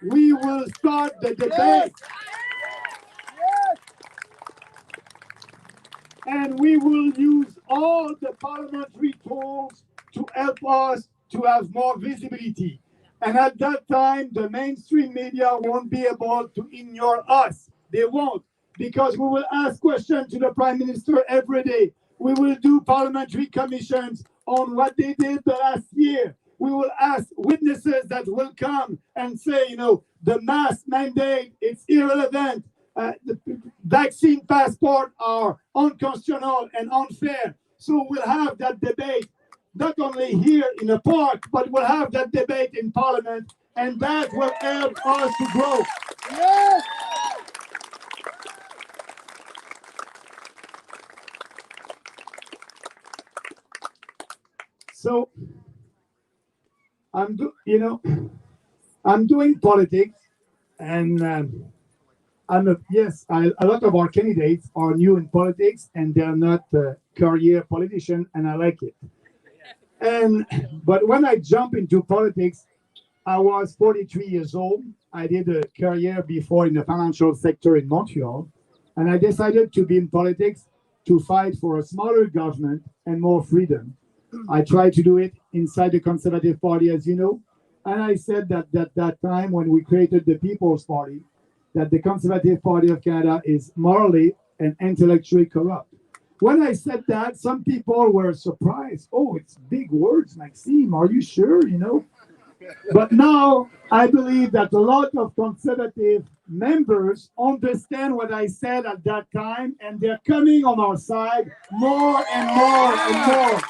[SPEAKER 8] We will start the debate. And we will use all the parliamentary tools to help us to have more visibility. And at that time, the mainstream media won't be able to ignore us. They won't, because we will ask questions to the Prime Minister every day. We will do parliamentary commissions on what they did the last year. We will ask witnesses that will come and say, the mask mandate, it's irrelevant. The vaccine passport are unconstitutional and unfair. So we'll have that debate, not only here in the park, but we'll have that debate in Parliament, and that will help us to grow. Yes! So I'm doing politics, and a lot of our candidates are new in politics, and they're not career politicians, and I like it. But when I jumped into politics, I was 43 years old. I did a career before in the financial sector in Montreal, and I decided to be in politics to fight for a smaller government and more freedom. I tried to do it inside the Conservative Party, as you know, and I said that at that time when we created the People's Party, that the Conservative Party of Canada is morally and intellectually corrupt. When I said that, some people were surprised. Oh, it's big words, Maxime. Are you sure? But now I believe that a lot of conservative members understand what I said at that time, and they're coming on our side more and more and more.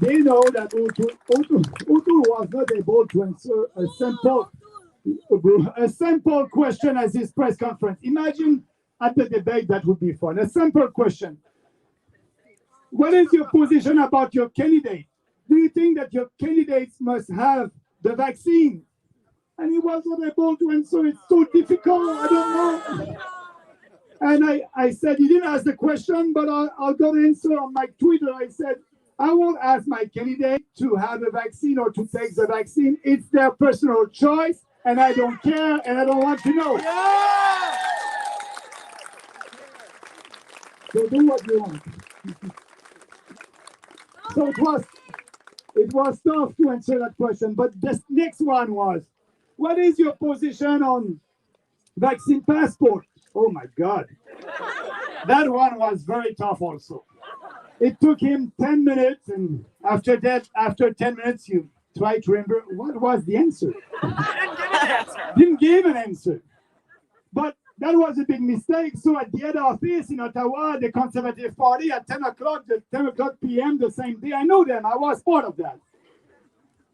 [SPEAKER 8] They know that O'Toole was not able to answer a simple question at this press conference. Imagine at the debate, that would be fun. A simple question. What is your position about your candidate? Do you think that your candidates must have the vaccine? And he was not able to answer. It's so difficult. I don't know. And I said, he didn't ask the question, but I'll go to answer on my Twitter. I said, I won't ask my candidate to have a vaccine or to take the vaccine. It's their personal choice, and I don't care, and I don't want to know. Yeah! So do what you want. So it was tough to answer that question, but this next one was, what is your position on vaccine passport? Oh my God. That one was very tough also. It took him 10 minutes, and after 10 minutes, you try to remember what was the answer. Didn't give an answer. But that was a big mistake. So at the head office in Ottawa, the Conservative Party at 10 o'clock p.m. the same day, I know them, I was part of that.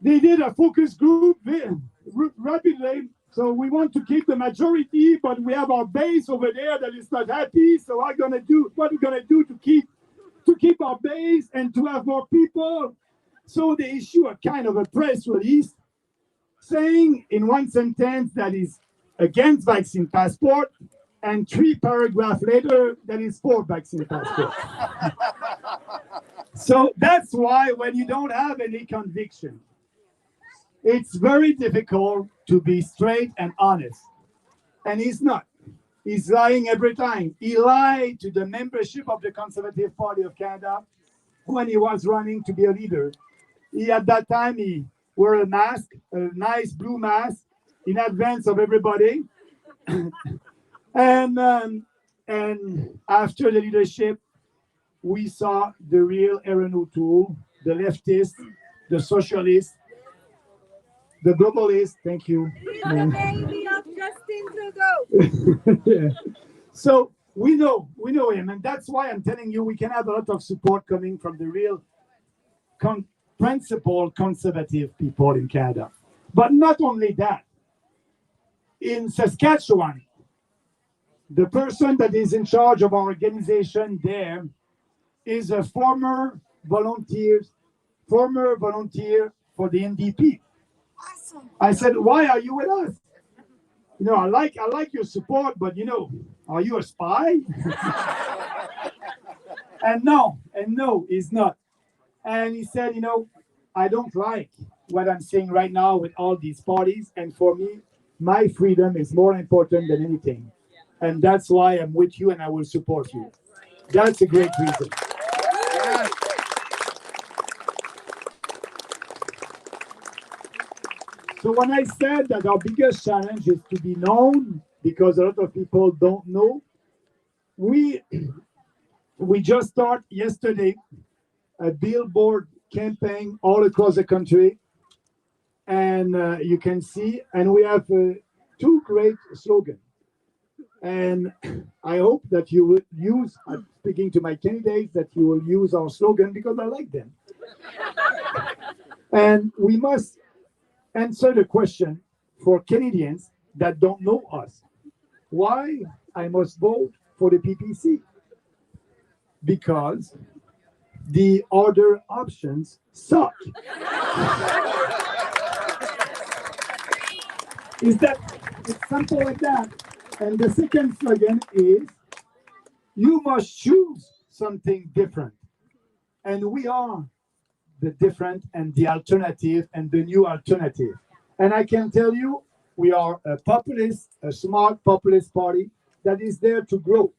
[SPEAKER 8] They did a focus group rapidly. So we want to keep the majority, but we have our base over there that is not happy. So what we're gonna do to keep our base and to have more people. So they issue a kind of a press release saying in one sentence that is against vaccine passport, and 3 paragraphs later that is for vaccine passport. So that's why when you don't have any conviction, it's very difficult to be straight and honest. And he's not. He's lying every time. He lied to the membership of the Conservative Party of Canada when he was running to be a leader. At that time, he wore a mask, a nice blue mask, in advance of everybody. and after the leadership, we saw the real Erin O'Toole, the leftist, the socialist, the globalist. Thank you.
[SPEAKER 5] We are the baby of justice. Justin Trudeau.
[SPEAKER 8] Yeah. So we know him, and that's why I'm telling you we can have a lot of support coming from the real principled conservative people in Canada. But not only that, in Saskatchewan, the person that is in charge of our organization there is a former volunteer for the NDP.
[SPEAKER 5] Awesome.
[SPEAKER 8] I said, "Why are you with us? You know, I like your support, but you know, are you a spy?" and no, he's not. And he said, "You know, I don't like what I'm seeing right now with all these parties, and for me, my freedom is more important than anything. And that's why I'm with you and I will support you." That's a great reason. So when I said that our biggest challenge is to be known, because a lot of people don't know, we just started yesterday a billboard campaign all across the country, and you can see, and we have two great slogans. And I hope that you will use, speaking to my candidates, that you will use our slogan because I like them. And we must answer the question for Canadians that don't know us. Why I must vote for the PPC? Because the other options suck. It's simple like that. And the second slogan is, you must choose something different. And we are the different and the alternative and the new alternative. And I can tell you, we are a smart populist party that is there to grow.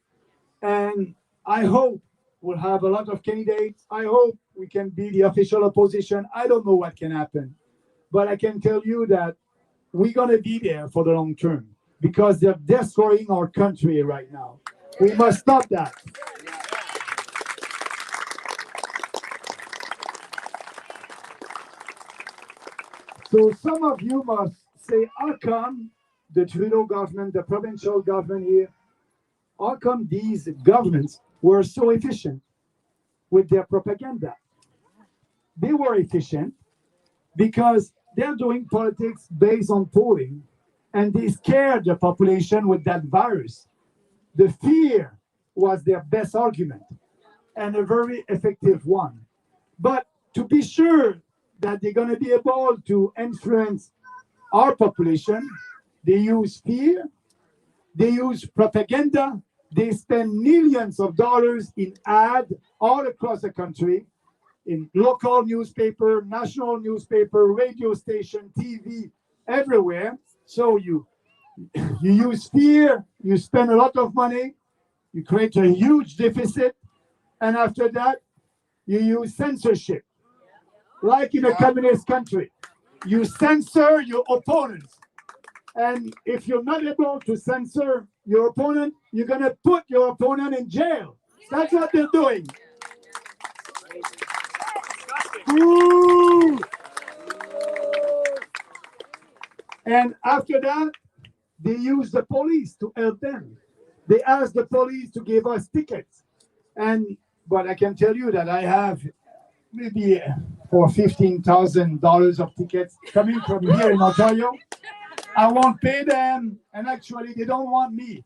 [SPEAKER 8] And I hope we'll have a lot of candidates. I hope we can be the official opposition. I don't know what can happen. But I can tell you that we're going to be there for the long term because they're destroying our country right now. We must stop that. So some of you must say, how come the Trudeau government, the provincial government here, how come these governments were so efficient with their propaganda? They were efficient because they're doing politics based on polling, and they scared the population with that virus. The fear was their best argument, and a very effective one. But to be sure that they're going to be able to influence our population, they use fear, they use propaganda, they spend millions of dollars in ads all across the country, in local newspaper, national newspaper, radio station, TV, everywhere. So you use fear, you spend a lot of money, you create a huge deficit, and after that, you use censorship. Like in a communist country, you censor your opponents. And if you're not able to censor your opponent, you're going to put your opponent in jail. That's what they're doing. Ooh. And after that, they use the police to help them. They ask the police to give us tickets. But I can tell you that I have maybe for $15,000 of tickets coming from here in Ontario. I won't pay them, and actually they don't want me.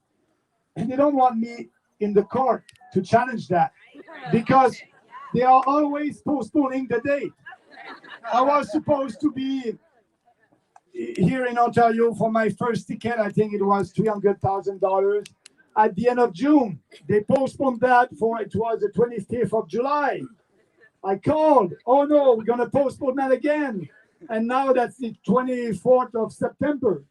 [SPEAKER 8] And they don't want me in the court to challenge that because they are always postponing the date. I was supposed to be here in Ontario for my first ticket. I think it was $300,000 at the end of June. They postponed that it was the 25th of July. I called, oh no, we're going to postpone that again. And now that's the 24th of September.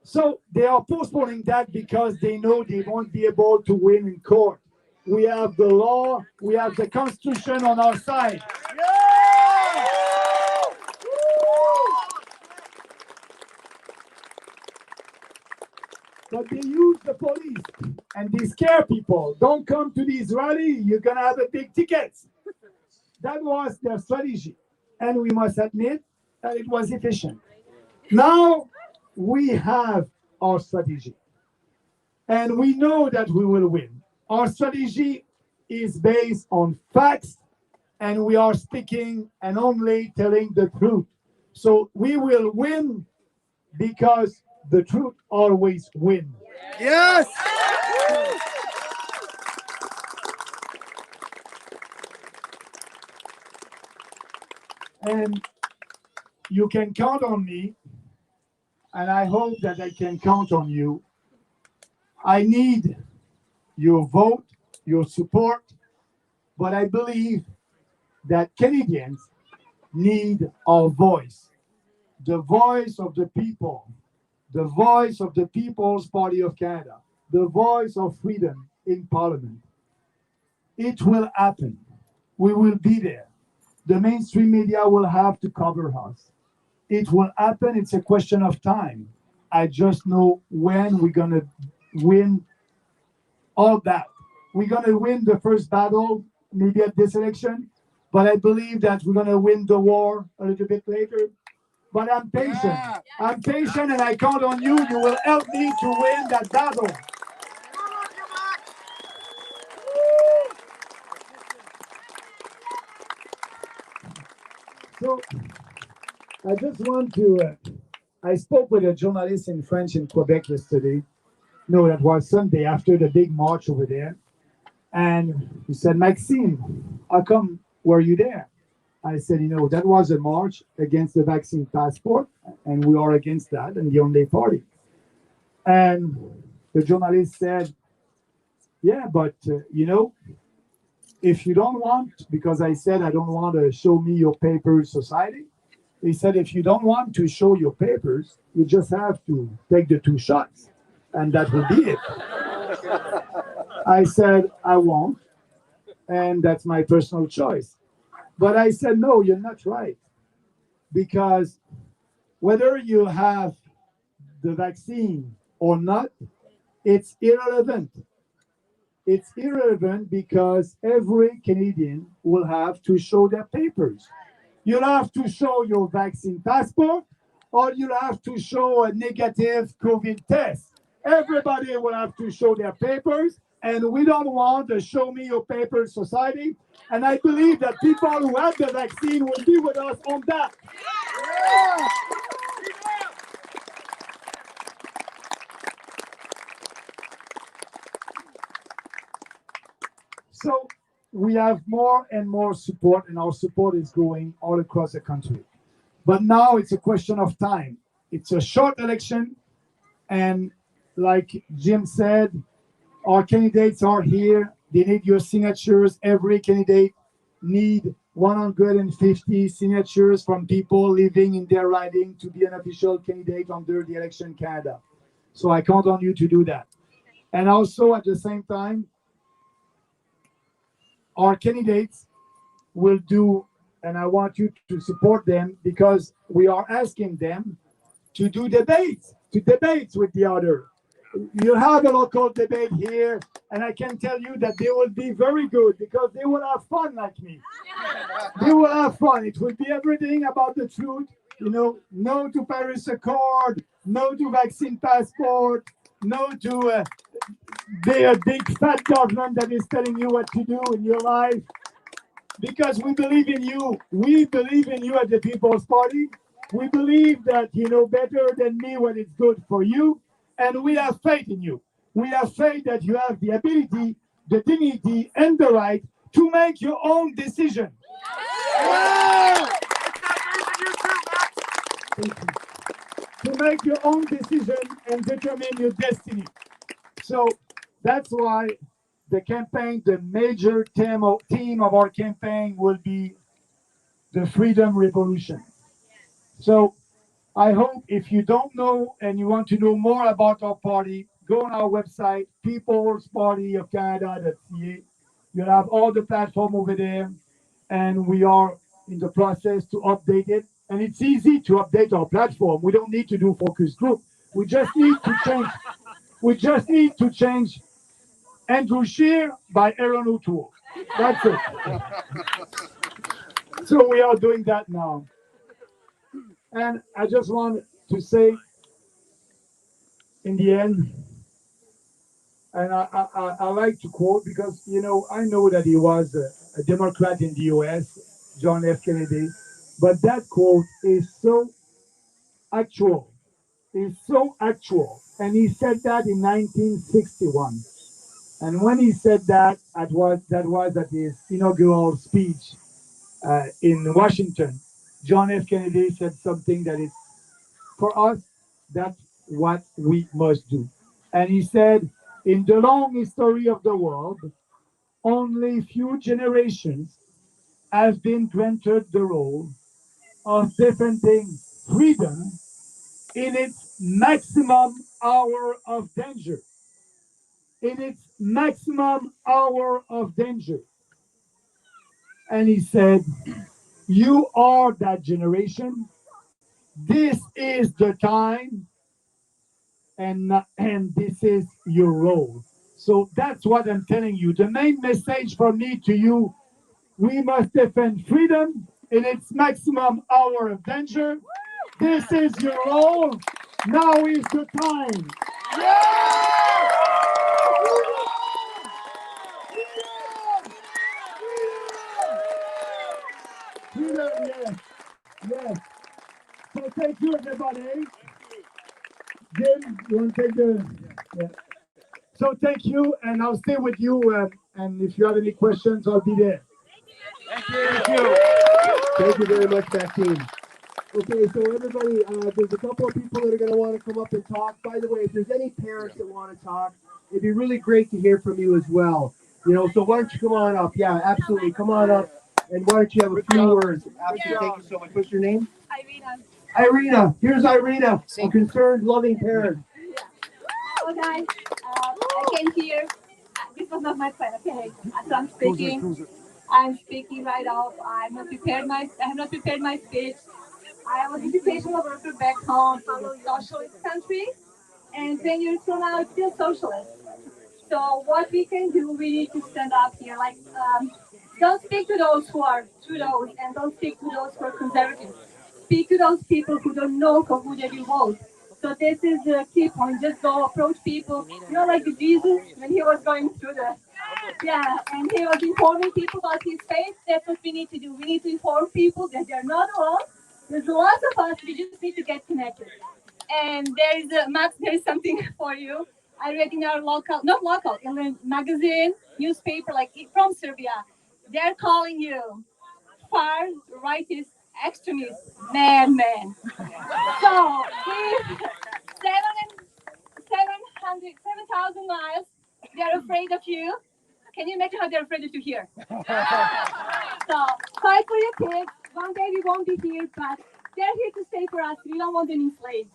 [SPEAKER 8] So they are postponing that because they know they won't be able to win in court. We have the law, we have the Constitution on our side. But they use the police and they scare people. Don't come to these rallies, you're going to have a big ticket. That was their strategy. And we must admit that it was efficient. Now we have
[SPEAKER 10] our strategy. And we know that we will win. Our strategy is based on facts, and we are speaking and only telling the truth. So we will win because the truth always wins.
[SPEAKER 1] Yes.
[SPEAKER 10] And you can count on me, and I hope that I can count on you. I need your vote, your support, but I believe that Canadians need our voice, the voice of the people, the voice of the People's Party of Canada, the voice of freedom in Parliament. It will happen. We will be there. The mainstream media will have to cover us. It will happen. It's a question of time. I just know when we're going to win all that. We're going to win the first battle, maybe at this election, but I believe that we're going to win the war a little bit later. But I'm patient. Yeah. I'm patient, and I count on you. You will help me to win that battle. So I just want to, I spoke with a journalist in French in Quebec yesterday. No, that was Sunday after the big march over there. And he said, Maxime, how come were you there? I said, that was a march against the vaccine passport, and we are against that, and the only party. And the journalist said, yeah, but, if you don't want, because I said, I don't want to show me your papers society. He said, if you don't want to show your papers, you just have to take the 2 shots, and that will be it. I said, I won't, and that's my personal choice. But I said, no, you're not right. Because whether you have the vaccine or not, it's irrelevant. It's irrelevant because every Canadian will have to show their papers. You'll have to show your vaccine passport, or you'll have to show a negative COVID test. Everybody will have to show their papers, and we don't want a show me your papers society. And I believe that people who have the vaccine will be with us on that. Yeah. So we have more and more support, and our support is growing all across the country. But now it's a question of time. It's a short election, and like Jim said, our candidates are here. They need your signatures. Every candidate need 150 signatures from people living in their riding to be an official candidate under the Election Canada. So I count on you to do that. And also at the same time, our candidates will do, and I want you to support them, because we are asking them to do debates with the other. You have a local debate here, and I can tell you that they will be very good because they will have fun like me. They will have fun. It will be everything about the truth. No to Paris Accord, no to vaccine passport, no to a big fat government that is telling you what to do in your life. Because we believe in you. We believe in you at the People's Party. We believe that you know better than me what is good for you. And we have faith in you. We have faith that you have the ability, the dignity, and the right to make your own decision. Yeah! To make your own decision and determine your destiny. So that's why the campaign, the major theme of our campaign will be the Freedom Revolution. So I hope if you don't know and you want to know more about our party, go on our website, peoplespartyofcanada.ca. You'll have all the platform over there, and we are in the process to update it. And it's easy to update our platform. We don't need to do focus group. We just need to change. We just need to change Andrew Scheer by Aaron O'Toole. That's it. So we are doing that now. And I just want to say in the end, and I like to quote because, you know, I know that he was a Democrat in the US, John F. Kennedy, but that quote is so actual. Is so actual. And he said that in 1961. And when he said that, that was at his inaugural speech in Washington. John F. Kennedy said something that is, for us, that's what we must do. And he said, in the long history of the world, only few generations have been granted the role of defending freedom in its maximum hour of danger. In its maximum hour of danger. And he said, you are that generation. This is the time, and this is your role. So that's what I'm telling you. The main message from me to you, we must defend freedom in its maximum hour of danger. This is your role. Now is the time. Freedom, yes. Yes. So thank you, everybody. Jim, you want to take the... Yeah. So thank you, and I'll stay with you, and if you have any questions, I'll be there.
[SPEAKER 2] Thank you. Thank you very much, Maxime. Okay, so everybody, there's a couple of people that are going to want to come up and talk. By the way, if there's any parents that want to talk, it'd be really great to hear from you as well. You know, so why don't you come on up? Yeah, absolutely. Come on up, and why don't you have a few words? Absolutely. Thank you so much. What's your name? Irina. Here's Irina, a concerned, loving parent.
[SPEAKER 11] Hello guys, I came here. This was not my plan. Okay, so I'm speaking. I'm speaking right off. I have not prepared my speech. I was a educational worker back home in a socialist country, and 10 years from now, it's still socialist. So what we can do, we need to stand up here. Like, don't speak to those who are Trudeau, and don't speak to those who are conservatives. Speak to those people who don't know for who they will vote. So this is the key point. Just go approach people. You know, like Jesus when he was going through and he was informing people about his faith. That's what we need to do. We need to inform people that they're not alone. There's lots of us. We just need to get connected. And Max, there is something for you. I read in our in the magazine, newspaper, like from Serbia. They're calling you far rightist extremist man. So with 7,000 miles, they're afraid of you. Can you imagine how they're afraid of you here? So fight for your kids. One day we won't be here, but they're here to stay for us. We don't want them enslaved.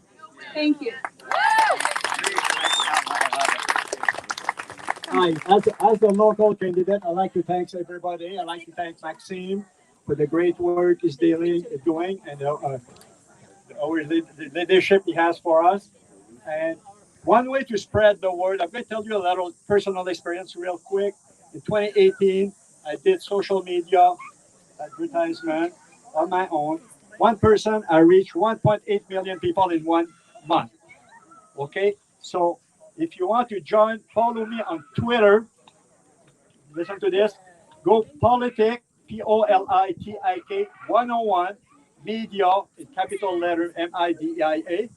[SPEAKER 11] Thank you.
[SPEAKER 8] Hi, as a local candidate, I'd like to thank everybody. I'd like to thank Maxime for the great work he's doing, and the leadership he has for us. And one way to spread the word, I'm going to tell you a little personal experience real quick. In 2018, I did social media advertisement on my own. One person, I reached 1.8 million people in 1 month. Okay, so if you want to join, follow me on Twitter. Listen to this. Go Politik, Politik 101 Media in capital letter MIDEIA,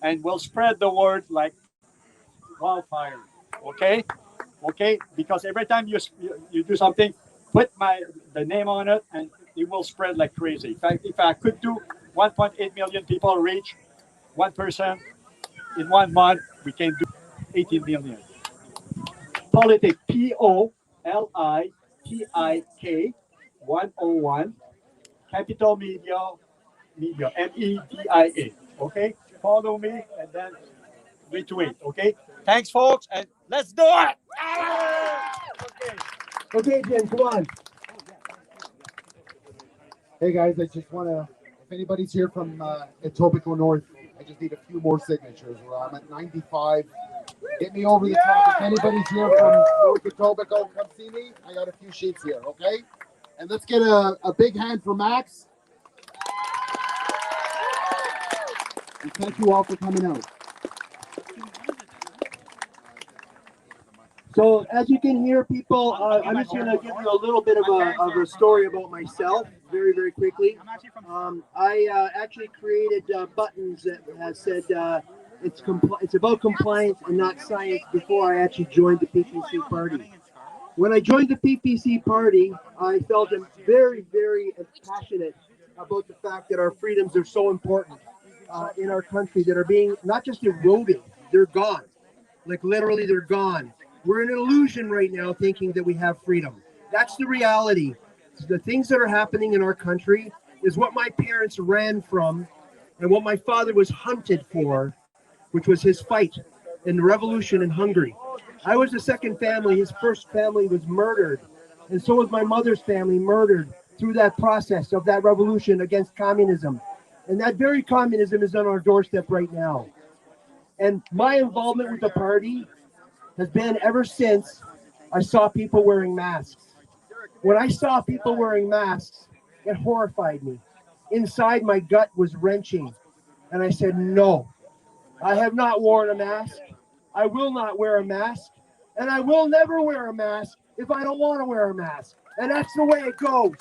[SPEAKER 8] and we'll spread the word like wildfire. Okay, because every time you do something, put the name on it, and it will spread like crazy. If I could do 1.8 million people reach one person in 1 month, we can do 18 million. Politik, Politik 101, capital media, MEDIA. Okay, follow me and then retweet. Okay, thanks, folks, and let's do it.
[SPEAKER 2] Okay, Jen, come on.
[SPEAKER 7] Hey guys, I just want to, if anybody's here from Etobicoke North, I just need a few more signatures. I'm at 95. Get me over the top. If anybody's here from North Etobicoke, come see me. I got a few sheets here, okay? And let's get a big hand for Max. And thank you all for coming out.
[SPEAKER 2] So as you can hear, people, I'm just going to give you a little bit of a story about myself, very, very quickly. I actually created buttons that has said it's about compliance and not science before I actually joined the PPC party. When I joined the PPC party, I felt very, very passionate about the fact that our freedoms are so important in our country that are being not just eroded, they're gone. Like literally, they're gone. We're in an illusion right now thinking that we have freedom. That's the reality. The things that are happening in our country is what my parents ran from and what my father was hunted for, which was his fight in the revolution in Hungary. I was the second family. His first family was murdered. And so was my mother's family murdered through that process of that revolution against communism. And that very communism is on our doorstep right now. And my involvement with the party has been ever since I saw people wearing masks. When I saw people wearing masks, it horrified me. Inside, my gut was wrenching. And I said, no, I have not worn a mask. I will not wear a mask. And I will never wear a mask if I don't want to wear a mask. And that's the way it goes.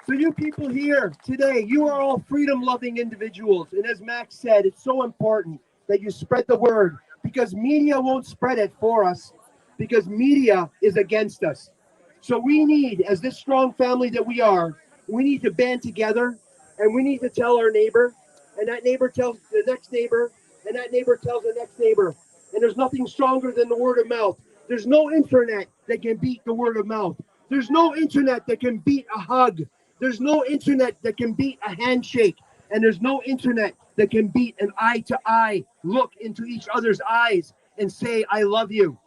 [SPEAKER 2] So you people here today, you are all freedom-loving individuals. And as Max said, it's so important that you spread the word because media won't spread it for us because media is against us. So we need, as this strong family that we are, we need to band together and we need to tell our neighbor, and that neighbor tells the next neighbor, and that neighbor tells the next neighbor. And there's nothing stronger than the word of mouth. There's no internet that can beat the word of mouth. There's no internet that can beat a hug. There's no internet that can beat a handshake. And there's no internet that can beat an eye-to-eye look into each other's eyes and say, I love you.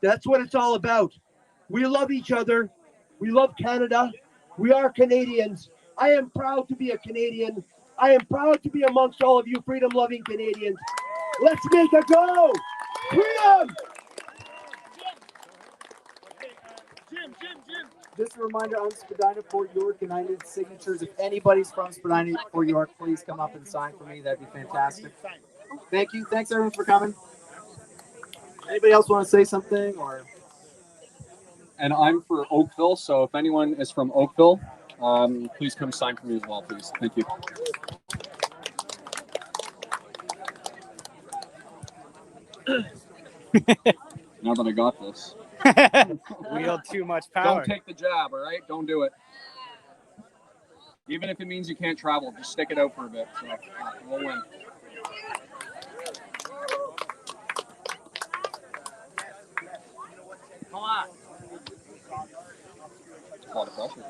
[SPEAKER 2] That's what it's all about. We love each other. We love Canada. We are Canadians. I am proud to be a Canadian. I am proud to be amongst all of you freedom-loving Canadians. Let's make a go! Freedom!
[SPEAKER 6] Just a reminder, I'm Spadina, Fort York, and I need signatures. If anybody's from Spadina, Fort York, please come up and sign for me. That'd be fantastic. Thank you. Thanks, everyone, for coming. Anybody else want to say something? Or?
[SPEAKER 9] And I'm for Oakville, so if anyone is from Oakville, please come sign for me as well, please. Thank you. Now that I got this.
[SPEAKER 1] Wield too much power.
[SPEAKER 9] Don't take the jab, all right? Don't do it. Even if it means you can't travel, just stick it out for a bit. So we'll win. Come on. It's a lot of pressure.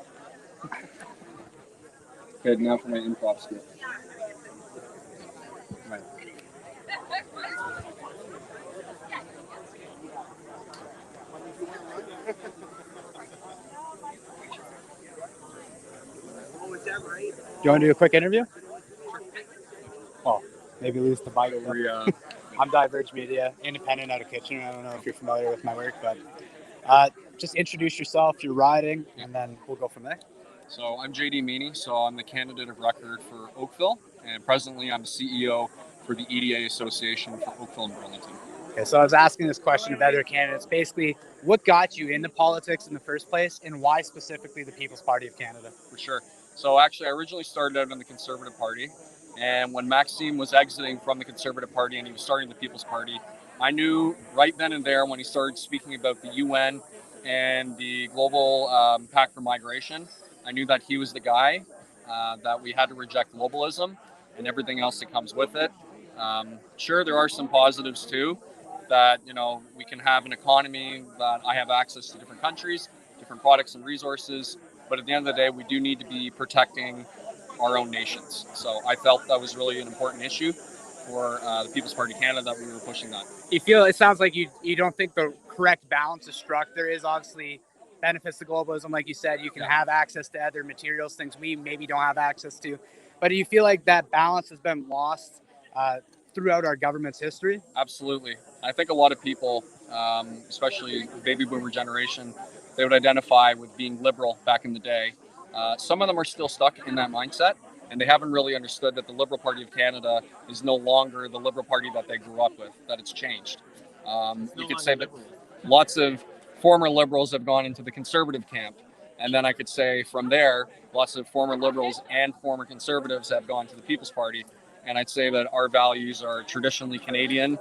[SPEAKER 9] Good, now for my improv script. Right.
[SPEAKER 1] Do you want to do a quick interview? Oh, maybe lose the bike. I'm Diverge Media, independent out of Kitchener. I don't know if you're familiar with my work, but just introduce yourself, your riding, and then we'll go from there.
[SPEAKER 9] So I'm JD Meany, so I'm the candidate of record for Oakville, and presently I'm the CEO for the EDA Association for Oakville and Burlington.
[SPEAKER 1] Okay, so I was asking this question of other candidates. Basically, what got you into politics in the first place, and why specifically the People's Party of Canada?
[SPEAKER 9] For sure. So actually, I originally started out in the Conservative Party, and when Maxime was exiting from the Conservative Party and he was starting the People's Party, I knew right then and there when he started speaking about the UN and the Global Pact for Migration, I knew that he was the guy, that we had to reject globalism and everything else that comes with it. Sure, there are some positives too, that, you know, we can have an economy that I have access to different countries, different products and resources, but at the end of the day, we do need to be protecting our own nations. So I felt that was really an important issue for the People's Party of Canada, that we were pushing that.
[SPEAKER 1] You feel, it sounds like you don't think the correct balance is struck. There is obviously benefits to globalism, like you said. You can have access to other materials, things we maybe don't have access to. But do you feel like that balance has been lost throughout our government's history?
[SPEAKER 9] Absolutely. I think a lot of people, especially the baby boomer generation, they would identify with being liberal back in the day. Some of them are still stuck in that mindset, and they haven't really understood that the Liberal Party of Canada is no longer the Liberal Party that they grew up with, that it's changed. You could say that lots of former Liberals have gone into the Conservative camp. And then I could say from there, lots of former Liberals and former Conservatives have gone to the People's Party. And I'd say that our values are traditionally Canadian.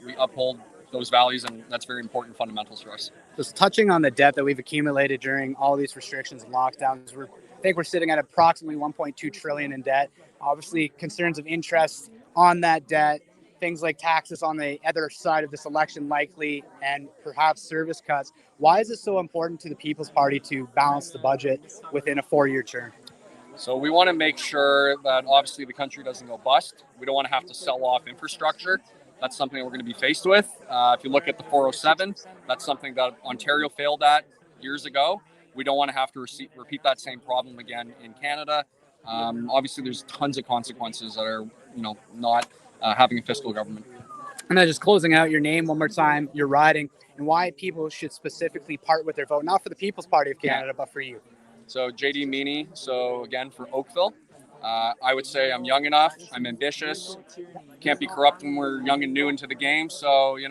[SPEAKER 9] We uphold those values, and that's very important fundamentals for us.
[SPEAKER 1] Just touching on the debt that we've accumulated during all these restrictions and lockdowns, I think we're sitting at approximately 1.2 trillion in debt. Obviously, concerns of interest on that debt, things like taxes on the other side of this election likely, and perhaps service cuts. Why is it so important to the People's Party to balance the budget within a 4-year term?
[SPEAKER 9] So we want to make sure that obviously the country doesn't go bust. We don't want to have to sell off infrastructure. That's something that we're going to be faced with. If you look at the 407, that's something that Ontario failed at years ago. We don't want to have to repeat that same problem again in Canada. Obviously, there's tons of consequences that are, not having a fiscal government.
[SPEAKER 1] And then just closing out, your name one more time, your riding, and why people should specifically part with their vote, not for the People's Party of Canada, but for you.
[SPEAKER 9] So JD Meany, so again for Oakville. I would say I'm young enough, I'm ambitious, can't be corrupt when we're young and new into the game, so, you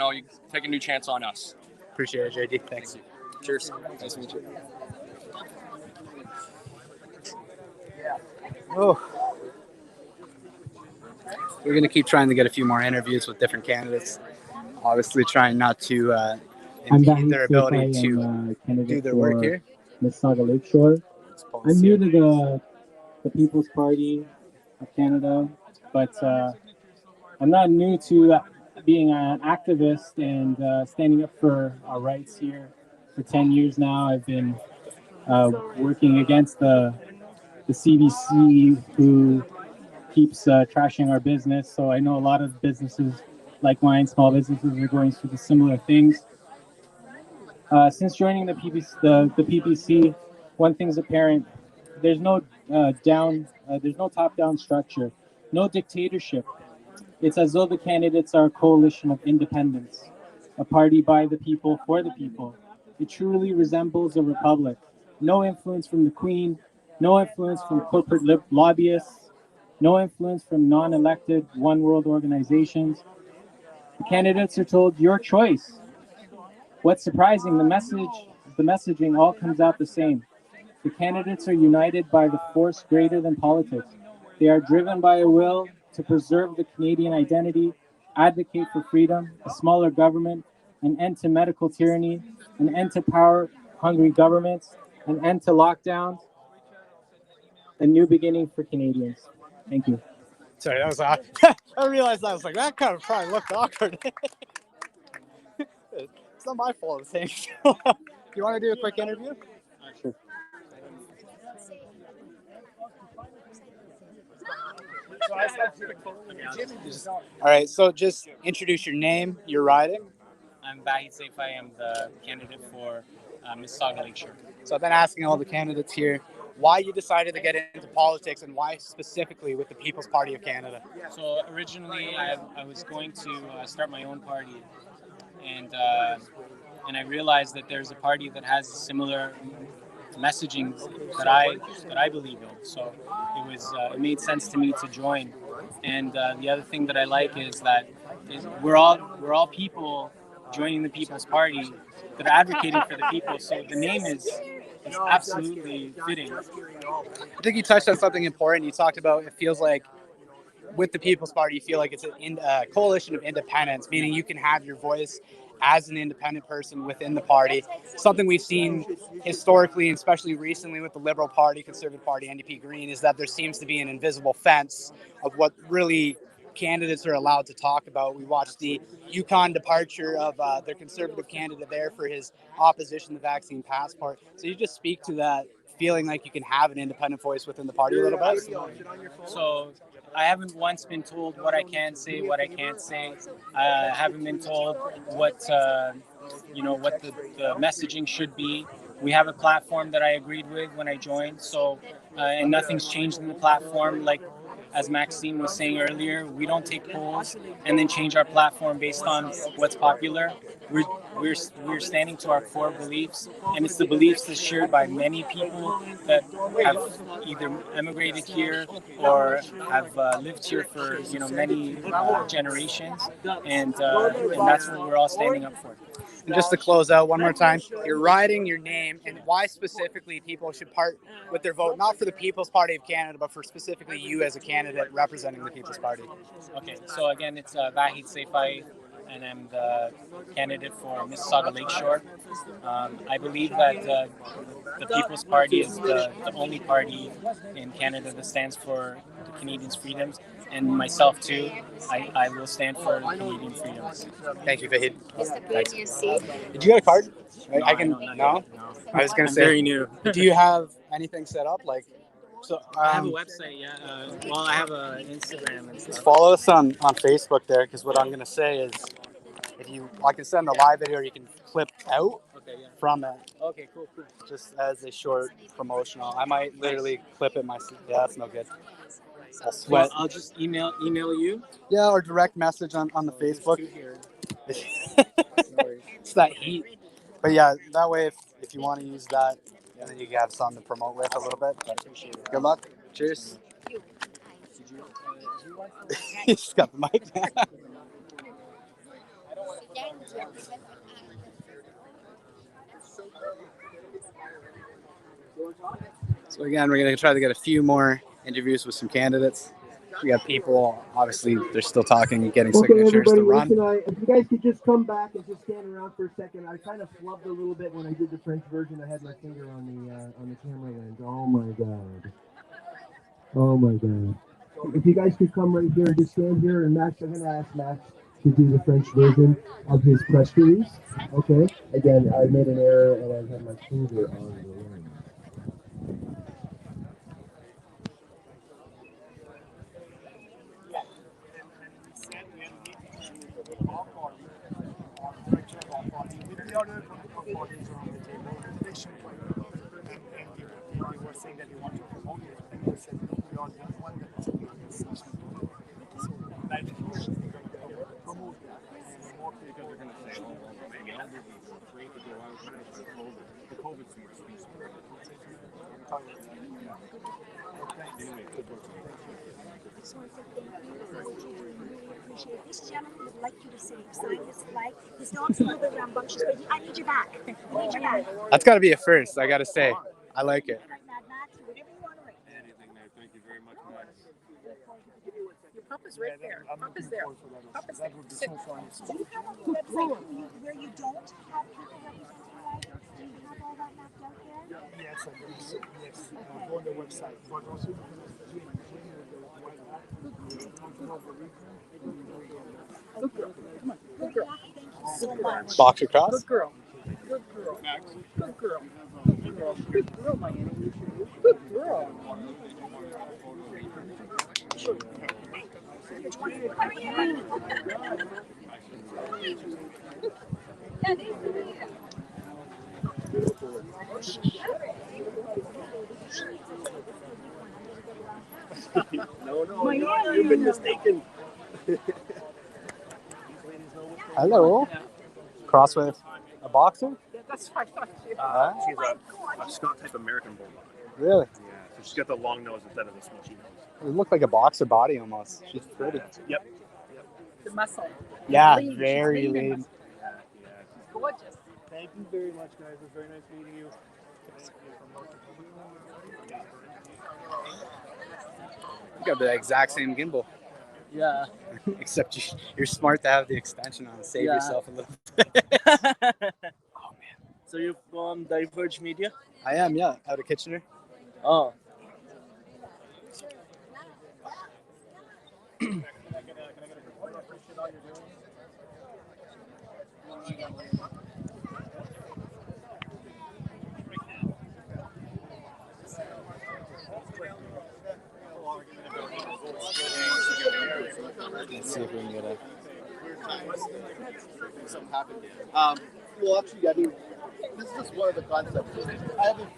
[SPEAKER 9] take a new chance on us.
[SPEAKER 1] Appreciate it, JD. Thanks.
[SPEAKER 9] Cheers. Nice to meet you.
[SPEAKER 1] Oh. We're going to keep trying to get a few more interviews with different candidates. Obviously trying not to impede their ability to do their work here.
[SPEAKER 12] Mississauga Lakeshore. I'm new to the People's Party of Canada, but I'm not new to being an activist and standing up for our rights here. For 10 years now, I've been working against the CBC who keeps trashing our business. So I know a lot of businesses like mine, small businesses, are going through the similar things. Since joining the PPC, one thing's apparent: there's no top-down structure, no dictatorship. It's as though the candidates are a coalition of independents, a party by the people for the people. It truly resembles a republic. No influence from the Queen, no influence from corporate lobbyists, no influence from non-elected one-world organizations. The candidates are told your choice. What's surprising, the messaging all comes out the same. The candidates are united by the force greater than politics. They are driven by a will to preserve the Canadian identity, advocate for freedom, a smaller government, an end to medical tyranny, an end to power-hungry governments, an end to lockdowns, a new beginning for Canadians. Thank you.
[SPEAKER 1] Sorry, that was I realized I was like, that kind of probably looked awkward. It's not my fault, I think. Do you want to do a quick interview?
[SPEAKER 12] Sure.
[SPEAKER 1] All right, so just introduce your name, your riding.
[SPEAKER 13] I'm Bahid Saifai. I'm the candidate for Mississauga Lakeshore.
[SPEAKER 1] So I've been asking all the candidates here why you decided to get into politics and why specifically with the People's Party of Canada.
[SPEAKER 13] So originally I was going to start my own party, and I realized that there's a party that has similar messaging that I believe in. So it made sense to me to join. And the other thing that I like is that we're all people joining the People's Party that are advocating for the people. So the name is absolutely fitting.
[SPEAKER 1] I think you touched on something important. You talked about it feels like with the People's Party, you feel like it's a coalition of independents, meaning you can have your voice as an independent person within the party. Something we've seen historically, and especially recently with the Liberal Party, Conservative Party, NDP Green, is that there seems to be an invisible fence of what really candidates are allowed to talk about. We watched the Yukon departure of their Conservative candidate there for his opposition to the vaccine passport. So you just speak to that feeling like you can have an independent voice within the party a little bit?
[SPEAKER 13] So I haven't once been told what I can say, what I can't say. I haven't been told what the messaging should be. We have a platform that I agreed with when I joined, so and nothing's changed in the platform. Like as Maxime was saying earlier, we don't take polls and then change our platform based on what's popular. we're standing to our core beliefs, and it's the beliefs that's shared by many people that have either emigrated here or have lived here for many generations, and that's what we're all standing up for.
[SPEAKER 1] And just to close out one more time, you're writing your name and why specifically people should part with their vote, not for the People's Party of Canada, but for specifically you as a candidate representing the People's Party.
[SPEAKER 13] Okay, so again, it's Vahid Seifai, and I'm the candidate for Mississauga Lakeshore. I believe that the People's Party is the only party in Canada that stands for the Canadians' freedoms, and myself too. I will stand for Canadian freedoms.
[SPEAKER 1] Thank you, Vahid.
[SPEAKER 11] Thanks.
[SPEAKER 1] Did you get a card?
[SPEAKER 13] No,
[SPEAKER 1] I can. No? I was gonna
[SPEAKER 13] I'm
[SPEAKER 1] say.
[SPEAKER 13] very new.
[SPEAKER 1] Do you have anything set up? Like, so
[SPEAKER 13] I have a website, yeah. Well, I have an Instagram and stuff.
[SPEAKER 1] follow us on Facebook there, because what I'm gonna say is, I can send a live video, or you can clip out from it.
[SPEAKER 13] Okay, cool.
[SPEAKER 1] Just as a short promotional. I might literally clip it myself. Yeah, that's no good. I'll sweat.
[SPEAKER 13] Well, I'll just email you.
[SPEAKER 1] Yeah, or direct message on the Facebook. It's that heat. But yeah, that way if you want to use that, then you can have something to promote with a little bit. But good luck. Cheers. He's got the mic. So again, we're going to try to get a few more interviews with some candidates. We got people, obviously, they're still talking and getting signatures to run.
[SPEAKER 2] Listen, if you guys could just come back and just stand around for a second. I kind of flubbed a little bit when I did the French version. I had my finger on the camera lens. Oh my god. Oh my god. If you guys could come right here and just stand here, and Max, I'm going to ask Max to do the French version of his press release. Okay? Again, I made an error and I had my finger on the lens.
[SPEAKER 14] This gentleman would like you to say, sign this flag. His dog's a little bit rambunctious, but I need you back. I need you back.
[SPEAKER 1] That's got to be a first, I got to say. I like it.
[SPEAKER 14] Anything there. Thank you very much, Max.
[SPEAKER 5] Your pup is right there. Pup is there. Pup is there. Sit.
[SPEAKER 14] Do you have a website where you don't have people representing you, right? Do you have all that mapped out there?
[SPEAKER 10] Yes, I do. Yes, on the website. But also,
[SPEAKER 5] Good girl. Come on. Good girl.
[SPEAKER 14] Thank you so much.
[SPEAKER 1] Box across?
[SPEAKER 5] Good girl. Good girl. Good girl. Good girl. Good girl, my enemy. Good girl.
[SPEAKER 8] No, you've been mistaken.
[SPEAKER 1] Hello. Cross with a boxer?
[SPEAKER 5] Yeah, that's right.
[SPEAKER 8] She's a Scott type American bulldog.
[SPEAKER 1] Really?
[SPEAKER 8] Yeah, so she's got the long nose instead of the smushy nose.
[SPEAKER 1] It looked like a boxer body almost. She's pretty.
[SPEAKER 8] Yep.
[SPEAKER 5] The muscle.
[SPEAKER 1] Yeah,
[SPEAKER 5] Lean.
[SPEAKER 1] very
[SPEAKER 5] She's
[SPEAKER 1] lean.
[SPEAKER 5] and gorgeous.
[SPEAKER 8] Thank you very much, guys. It was very nice meeting you.
[SPEAKER 1] You got the exact same gimbal.
[SPEAKER 13] Yeah.
[SPEAKER 1] Except you're smart to have the extension on. Save yourself a little bit. Oh, man.
[SPEAKER 15] So you're from Diverge Media?
[SPEAKER 1] I am, yeah. Out of Kitchener.
[SPEAKER 15] Oh.
[SPEAKER 1] Let's see if we can get a...
[SPEAKER 16] Something happened. Well, actually, I mean, this is just one of the concepts. I haven't.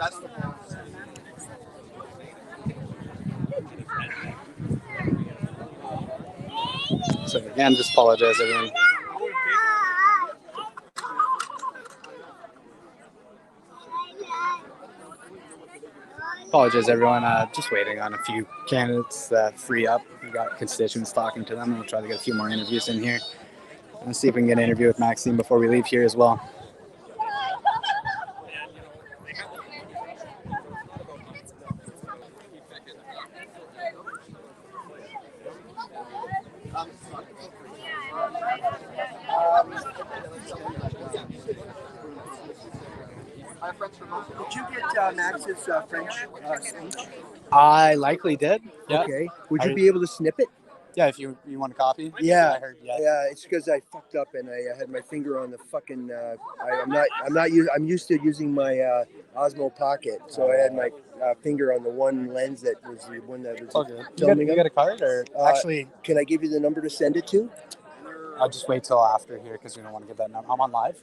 [SPEAKER 16] festivals.
[SPEAKER 1] So again, just apologize everyone. Apologize everyone. Just waiting on a few candidates that free up. We got constituents talking to them, and we'll try to get a few more interviews in here. And see if we can get an interview with Maxime before we leave here as well.
[SPEAKER 2] Did you get Max's French speech?
[SPEAKER 1] I likely did. Yeah.
[SPEAKER 2] Okay. Would you be able to snip it?
[SPEAKER 1] Yeah, if you want a copy.
[SPEAKER 2] Yeah.
[SPEAKER 1] I heard. Yeah.
[SPEAKER 2] Yeah. It's because I fucked up and I had my finger on the fucking. I'm used to using my Osmo Pocket, so I had my finger on the one lens that was the one that was filming.
[SPEAKER 1] You got a card, or actually,
[SPEAKER 2] can I give you the number to send it to?
[SPEAKER 1] I'll just wait till after here because we don't want to give that number. I'm on live.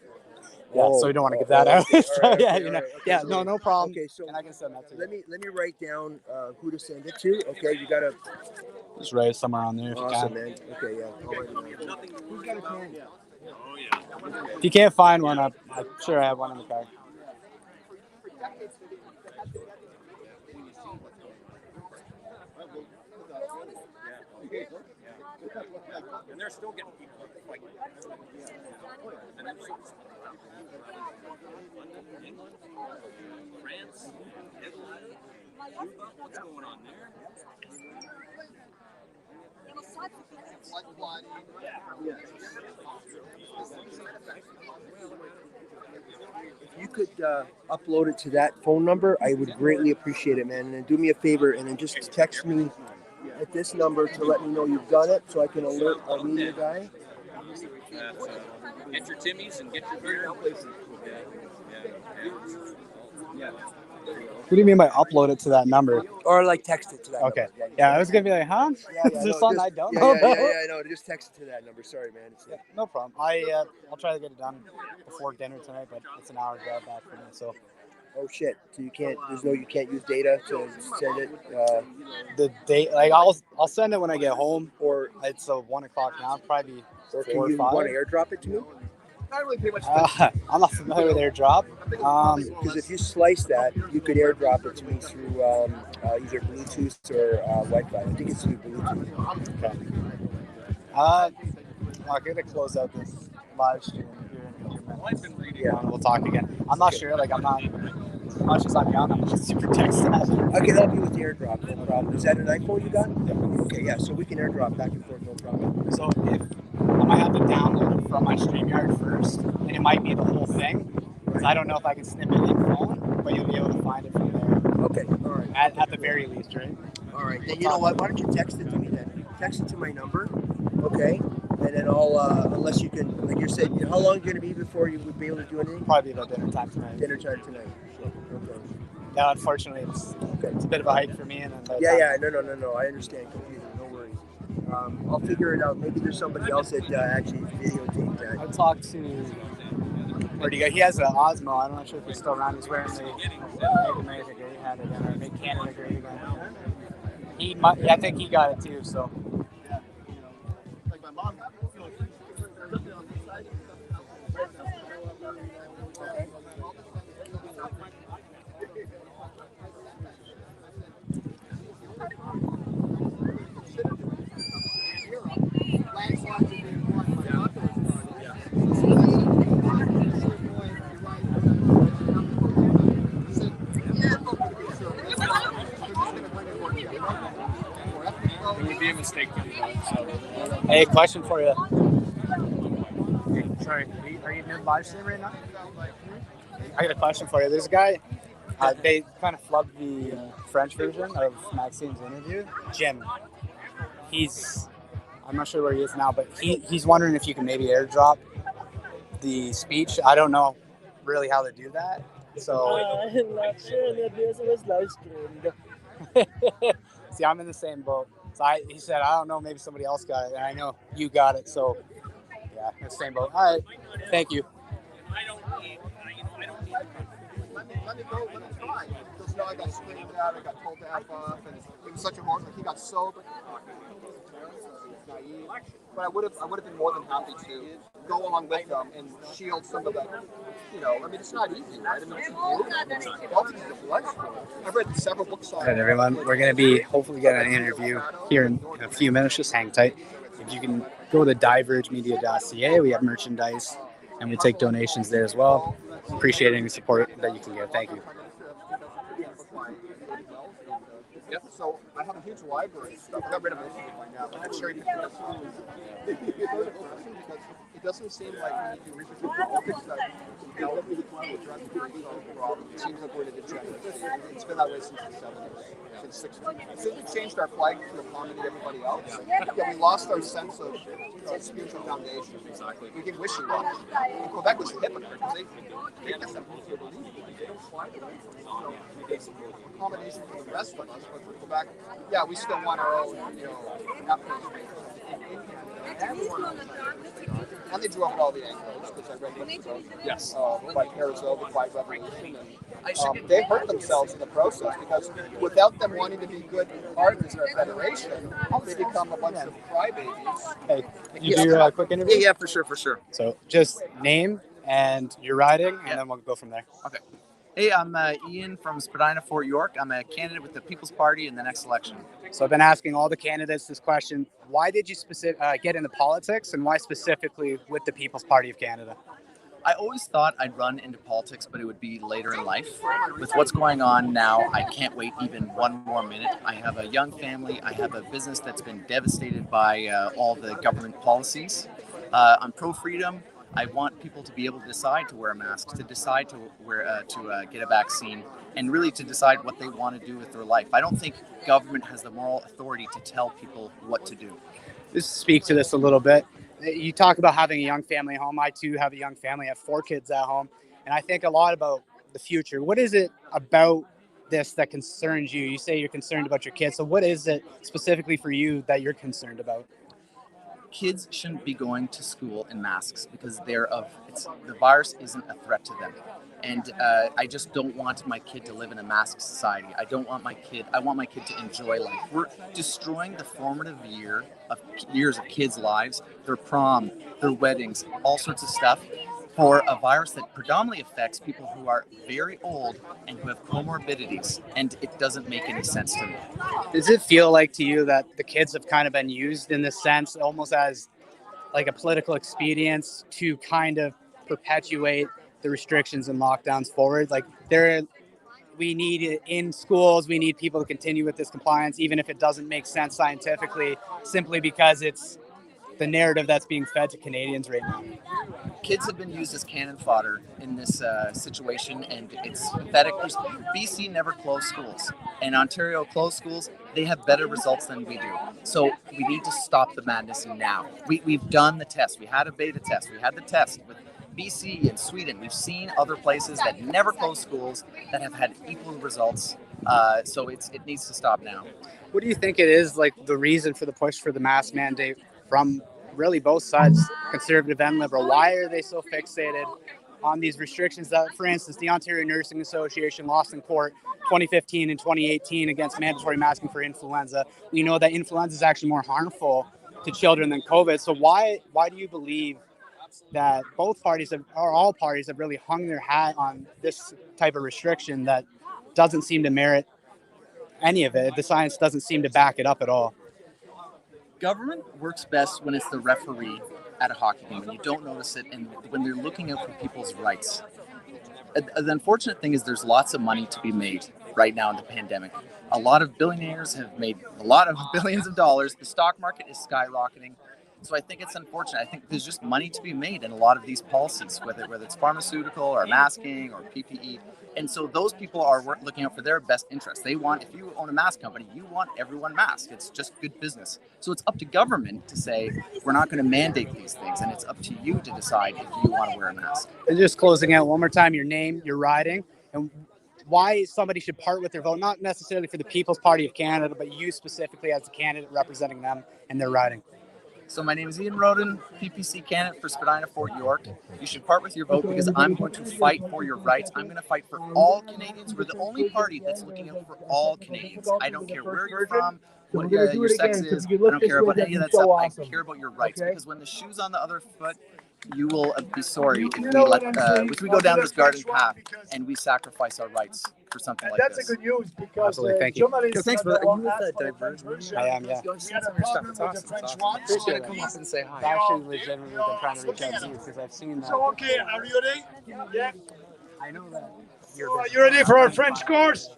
[SPEAKER 1] Yeah,
[SPEAKER 2] Oh,
[SPEAKER 1] so we don't want to give that out.
[SPEAKER 2] okay.
[SPEAKER 1] So,
[SPEAKER 2] All right,
[SPEAKER 1] yeah,
[SPEAKER 2] okay,
[SPEAKER 1] you know,
[SPEAKER 2] all right, okay,
[SPEAKER 1] yeah,
[SPEAKER 2] so-
[SPEAKER 1] no problem.
[SPEAKER 2] Okay, so
[SPEAKER 1] and I can send that to you.
[SPEAKER 2] let me write down who to send it to. Okay, you gotta.
[SPEAKER 1] Just write it somewhere on there if
[SPEAKER 2] Awesome,
[SPEAKER 1] you can.
[SPEAKER 2] man. Okay, yeah. I'll write it down. Who's got a pen?
[SPEAKER 1] If you can't find one, I'm sure I have one in the car.
[SPEAKER 9] And they're still getting people like England, France, Italy, Cuba. What's going on there?
[SPEAKER 2] If you could upload it to that phone number, I would greatly appreciate it, man. And then do me a favor and then just text me at this number to let me know you've done it, so I can alert our media guy.
[SPEAKER 9] Get your Timmies and get your beer. Yeah.
[SPEAKER 1] What do you mean by upload it to that number?
[SPEAKER 2] Or like text it to that
[SPEAKER 1] Okay.
[SPEAKER 2] number.
[SPEAKER 1] Yeah, I was gonna be like, huh? Is this something I don't know about?
[SPEAKER 2] Yeah, no, just text it to that number. Sorry, man.
[SPEAKER 1] No problem. I'll try to get it done before dinner tonight, but it's an hour drive back for me, so.
[SPEAKER 2] Oh shit! So you can't. You can't use data to send it.
[SPEAKER 1] The date, like I'll send it when I get home, or it's 1 o'clock now. It'll probably be
[SPEAKER 2] Or
[SPEAKER 1] 4
[SPEAKER 2] can
[SPEAKER 1] or
[SPEAKER 2] you
[SPEAKER 1] 5.
[SPEAKER 2] want to airdrop it to me?
[SPEAKER 16] Not really pay much
[SPEAKER 1] I'm not familiar with AirDrop.
[SPEAKER 2] Because if you slice that, you could airdrop it to me through either Bluetooth or Wi-Fi. I think it's through Bluetooth.
[SPEAKER 1] Okay. I'm gonna close out this live stream here in a few minutes. Yeah, and we'll talk again. I'm not sure. Like I'm not as much as I'm young. I'm not super tech savvy.
[SPEAKER 2] I can help you with the airdrop, no problem. Is that an iPhone you got? Yeah. Okay, yeah. So we can airdrop back and forth, no problem.
[SPEAKER 1] So if I might have to download it from my StreamYard first, and it might be the whole thing. Because I don't know if I can snip it in phone, but you'll be able to find it from there.
[SPEAKER 2] Okay, all right.
[SPEAKER 1] At the very least, right?
[SPEAKER 2] All right. Then you know what? Why don't you text it to me then? Text it to my number, okay? And then I'll, unless you can, like you said, how long are you going to be before you would be able to do anything?
[SPEAKER 1] Probably about dinner time tonight.
[SPEAKER 2] Dinner time tonight. Okay.
[SPEAKER 1] Yeah, unfortunately, it's a bit of a hike for me. And then
[SPEAKER 2] No. I understand completely. No worries. I'll figure it out. Maybe there's somebody else that actually videotaped that.
[SPEAKER 1] I talked to, where do you go? He has an Osmo. I'm not sure if he's still around. He's wearing the Make America Great hat again, or Make Canada Great again. I think he got it too. So.
[SPEAKER 16] Like my mom.
[SPEAKER 4] It would be a mistake to do that. So.
[SPEAKER 1] Hey, question for you. Sorry, are you mid live stream right now? I got a question for you. There's a guy. They kind of flubbed the French version of Maxime's interview. Jim. I'm not sure where he is now, but he's wondering if you can maybe airdrop the speech. I don't know really how to do that. So
[SPEAKER 15] I'm not sure that this was live streamed.
[SPEAKER 1] see, I'm in the same boat. So he said, I don't know, maybe somebody else got it, and I know you got it. So yeah, in the same boat. All right, thank you.
[SPEAKER 16] let me go, let me try. Because, I got screamed at, I got told to F off, and it was such a horror. Like, he got sober. It's naive. But I would have been more than happy to go along with them and shield some of the, it's not easy, right? I mean, it's brutal. Ultimately, the blood. I've read several books on
[SPEAKER 1] All right, everyone. We're going to be hopefully getting an interview here in a few minutes. Just hang tight. If you can go to divergemedia.ca, we have merchandise and we take donations there as well. Appreciate any support that you can give. Thank you.
[SPEAKER 16] Yep. So I have a huge library of stuff. I got rid of most of it by now, but I'm sure you can because it doesn't seem like when you do research into politics that it seems like we're in a degenerate state. It's been that way since the 70s, since the 60s. Since we changed our flag to accommodate everybody else, we lost our sense of spiritual foundation. Exactly. We get wishy-washy. And Quebec was a hypocrite because they guess that most people believe it. They don't slide it. Accommodation for the rest of us, but for Quebec, we still want our own, African space. And they drew up all the Anglos, because I read books about by Carousel, the Quiet Revolution, and they hurt themselves in the process because without them wanting to be good partners in our federation, they become a bunch of crybabies.
[SPEAKER 1] Hey, you do a quick interview?
[SPEAKER 17] Yeah, for sure.
[SPEAKER 1] So just name and your riding, and then we'll go from there.
[SPEAKER 17] Okay. Hey, I'm Ian from Spadina, Fort York. I'm a candidate with the People's Party in the next election.
[SPEAKER 1] So I've been asking all the candidates this question. Why did you get into politics, and why specifically with the People's Party of Canada?
[SPEAKER 17] I always thought I'd run into politics, but it would be later in life. With what's going on now, I can't wait even one more minute. I have a young family. I have a business that's been devastated by all the government policies. I'm pro-freedom. I want people to be able to decide to wear a mask, to decide to get a vaccine, and really to decide what they want to do with their life. I don't think government has the moral authority to tell people what to do.
[SPEAKER 1] Just speak to this a little bit. You talk about having a young family at home. I too have a young family. I have 4 kids at home, and I think a lot about the future. What is it about this that concerns you? You say you're concerned about your kids. So what is it specifically for you that you're concerned about?
[SPEAKER 17] Kids shouldn't be going to school in masks because the virus isn't a threat to them. And I just don't want my kid to live in a mask society. I want my kid to enjoy life. We're destroying the formative years of kids' lives, their prom, their weddings, all sorts of stuff, for a virus that predominantly affects people who are very old and who have comorbidities, and it doesn't make any sense to me.
[SPEAKER 1] Does it feel like to you that the kids have kind of been used in this sense, almost as like a political expedience to kind of perpetuate the restrictions and lockdowns forward? Like we need it in schools, we need people to continue with this compliance, even if it doesn't make sense scientifically, simply because it's the narrative that's being fed to Canadians right now.
[SPEAKER 17] Kids have been used as cannon fodder in this situation, and it's pathetic. BC never closed schools, and Ontario closed schools. They have better results than we do. So we need to stop the madness now. We've done the test. We had a beta test. We had the test with BC and Sweden. We've seen other places that never closed schools that have had equal results. So it needs to stop now.
[SPEAKER 1] What do you think it is, like the reason for the push for the mask mandate from really both sides, conservative and liberal? Why are they so fixated on these restrictions that, for instance, the Ontario Nursing Association lost in court 2015 and 2018 against mandatory masking for influenza? We know that influenza is actually more harmful to children than COVID. So why do you believe that both parties or all parties have really hung their hat on this type of restriction that doesn't seem to merit any of it? The science doesn't seem to back it up at all.
[SPEAKER 17] Government works best when it's the referee at a hockey game, and you don't notice it, and when they're looking out for people's rights. The unfortunate thing is there's lots of money to be made right now in the pandemic. A lot of billionaires have made a lot of billions of dollars. The stock market is skyrocketing. So I think it's unfortunate. I think there's just money to be made in a lot of these policies, whether it's pharmaceutical or masking or PPE. And so those people are looking out for their best interests. They want, if you own a mask company, you want everyone masked. It's just good business. So it's up to government to say, we're not going to mandate these things. And it's up to you to decide if you want to wear a mask.
[SPEAKER 1] And just closing out one more time, your name, your riding, and why somebody should part with their vote, not necessarily for the People's Party of Canada, but you specifically as the candidate representing them and their riding.
[SPEAKER 17] So my name is Ian Rhoden, PPC candidate for Spadina Fort York. You should part with your vote because I'm going to fight for your rights. I'm going to fight for all Canadians. We're the only party that's looking out for all Canadians. I don't care where you're from, what your sex is. I don't care about any of that stuff. I care about your rights because when the shoe's on the other foot, you will be sorry if we go down this garden path and we sacrifice our rights for something like this.
[SPEAKER 10] That's a good news because
[SPEAKER 1] absolutely, thank you.
[SPEAKER 17] Thanks for that. Are you with that Diverge?
[SPEAKER 1] I am, yeah.
[SPEAKER 17] I've seen some of your stuff. It's awesome. Appreciate it. Come up and say hi.
[SPEAKER 1] I've actually legitimately been trying to reach out to you because I've seen that.
[SPEAKER 10] So, okay, are you ready? Yeah.
[SPEAKER 1] I know that.
[SPEAKER 10] So, are you ready for our French course?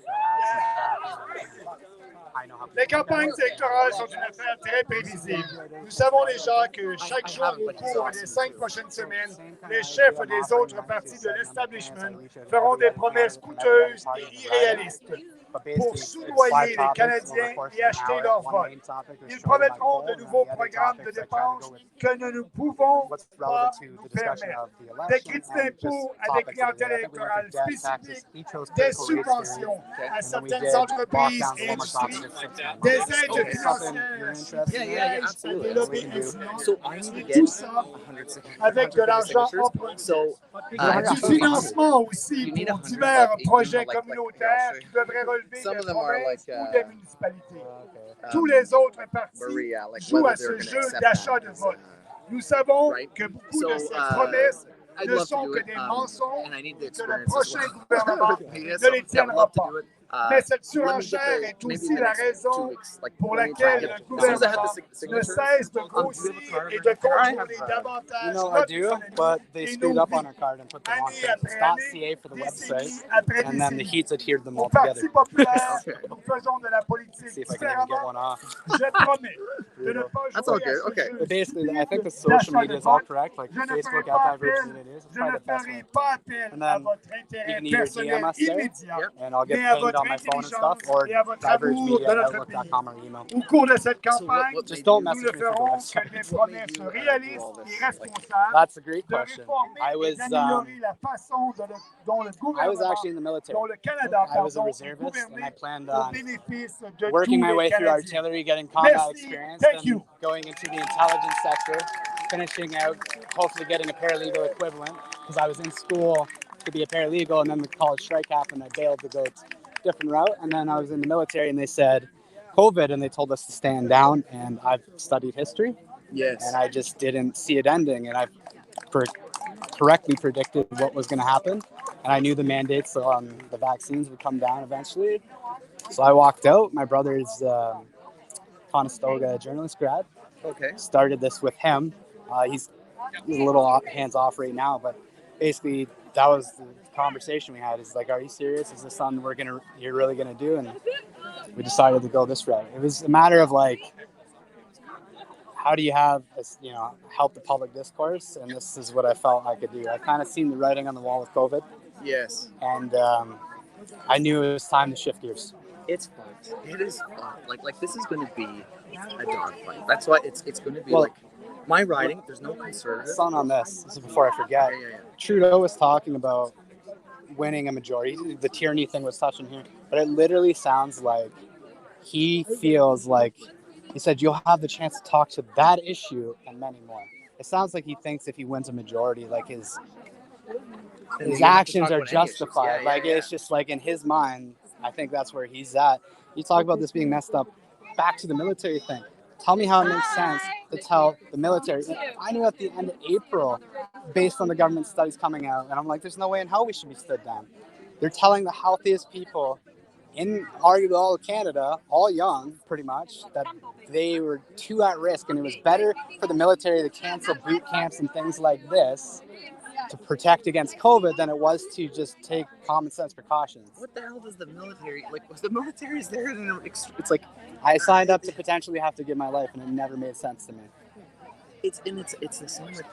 [SPEAKER 10] Les campagnes électorales sont une affaire très prévisible. Nous savons déjà que chaque jour au cours des 5 prochaines semaines, les chefs des autres partis de l'establishment feront des promesses coûteuses et irréalistes pour soudoyer les Canadiens et acheter leur vote. Ils promettront de nouveaux programmes de dépenses que nous ne pouvons pas nous permettre. Des crédits d'impôt à des clientèles électorales spécifiques, des subventions à certaines entreprises et industries, des aides financières, des lobbies et tout ça avec de l'argent emprunté. Du financement aussi pour divers projets communautaires qui devraient relever des provinces ou des municipalités. Tous les autres partis jouent à ce jeu d'achat de vote. Nous savons que beaucoup de ces promesses ne sont que des mensonges et que le prochain gouvernement ne les tiendra pas. Mais cette surenchère est aussi la raison pour laquelle le gouvernement ne cesse de grossir et de contrôler davantage
[SPEAKER 1] I do, but they screwed up on our card and put the wrong thing. It's .ca for the website, and then the Heats adhered them all together.
[SPEAKER 10] Nous faisons de la politique
[SPEAKER 1] See if I can even get one off.
[SPEAKER 10] Je promets de ne pas
[SPEAKER 17] That's all
[SPEAKER 10] jouer à
[SPEAKER 17] good.
[SPEAKER 10] ce
[SPEAKER 17] Okay.
[SPEAKER 10] jeu.
[SPEAKER 1] But basically, I think the social media is all correct, like Facebook at Diverge as it is. It's probably the best way. And then you can either DM us there, and I'll get pinged on my phone and stuff, or divergemedia@outlook.com or email.
[SPEAKER 10] Au cours de cette campagne,
[SPEAKER 1] Just don't
[SPEAKER 10] nous
[SPEAKER 1] message
[SPEAKER 10] ne
[SPEAKER 1] me through the
[SPEAKER 10] ferons que
[SPEAKER 1] website.
[SPEAKER 10] des promesses réalistes et responsables
[SPEAKER 1] That's a great
[SPEAKER 10] de
[SPEAKER 1] question.
[SPEAKER 10] réformer
[SPEAKER 1] I
[SPEAKER 10] et
[SPEAKER 1] was
[SPEAKER 10] d'améliorer la façon dont le gouvernement,
[SPEAKER 1] actually in the military.
[SPEAKER 10] dont le Canada,
[SPEAKER 1] I was a
[SPEAKER 10] pardon, est
[SPEAKER 1] reservist, and I
[SPEAKER 10] gouverné
[SPEAKER 1] planned
[SPEAKER 10] au
[SPEAKER 1] on
[SPEAKER 10] bénéfice de
[SPEAKER 1] working
[SPEAKER 10] tous
[SPEAKER 1] my
[SPEAKER 10] les
[SPEAKER 1] way through
[SPEAKER 10] Canadiens.
[SPEAKER 1] artillery, getting combat
[SPEAKER 10] Merci.
[SPEAKER 1] experience,
[SPEAKER 10] Thank
[SPEAKER 1] and
[SPEAKER 10] you.
[SPEAKER 1] going into the intelligence sector, finishing out, hopefully getting a paralegal equivalent, because I was in school to be a paralegal, and then the college strike happened. I bailed to go a different route, and then I was in the military, and they said COVID, and they told us to stand down, and I've studied history,
[SPEAKER 17] Yes.
[SPEAKER 1] and I just didn't see it ending, and I correctly predicted what was going to happen, and I knew the mandates on the vaccines would come down eventually. So I walked out. My brother's Conestoga journalist grad.
[SPEAKER 17] Okay.
[SPEAKER 1] Started this with him. He's a little hands off right now, but basically that was the conversation we had. Is like, are you serious? Is this something you're really gonna do? And we decided to go this route. It was a matter of like, how do you have this, help the public discourse? And this is what I felt I could do. I kind of seen the writing on the wall with COVID.
[SPEAKER 17] Yes.
[SPEAKER 1] And I knew it was time to shift gears.
[SPEAKER 17] It's fun. It is fun. Like this is going to be a dogfight. That's why it's going to be my riding. There's no conservative.
[SPEAKER 1] Son on this is before I forget.
[SPEAKER 17] Yeah.
[SPEAKER 1] Trudeau was talking about winning a majority. The tyranny thing was touching here, but it literally sounds like he feels like he said you'll have the chance to talk to that issue and many more. It sounds like he thinks if he wins a majority, like his actions are justified. It's just like in his mind. I think that's where he's at. You talk about this being messed up. Back to the military thing. Tell me how it makes sense to tell the military. I knew at the end of April, based on the government studies coming out, and I'm like, there's no way in hell we should be stood down. They're telling the healthiest people in arguably all of Canada, all young pretty much, that they were too at risk, and it was better for the military to cancel boot camps and things like this to protect against COVID than it was to just take common sense precautions.
[SPEAKER 17] What the hell does the military was the military's there? And it's like
[SPEAKER 1] I signed up to potentially have to give my life, and it never made sense to me.
[SPEAKER 17] It's the same with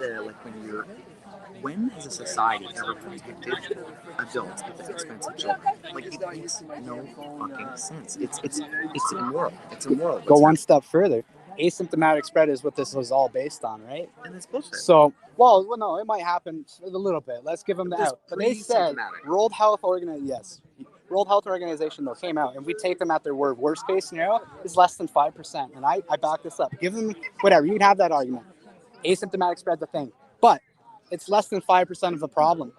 [SPEAKER 17] when has a society ever protected adults with expensive children? Like it makes no fucking sense. It's immoral. It's immoral.
[SPEAKER 1] Go one step further. Asymptomatic spread is what this was all based on, right?
[SPEAKER 17] And it's bullshit.
[SPEAKER 1] So, well, no, it might happen a little bit. Let's give them the out. But they said World Health Organization, yes, World Health Organization, though, came out, and we take them at their word. Worst case scenario is less than 5%. And I back this up. Give them whatever. You can have that argument. Asymptomatic spread's a thing. But it's less than 5% of the problem.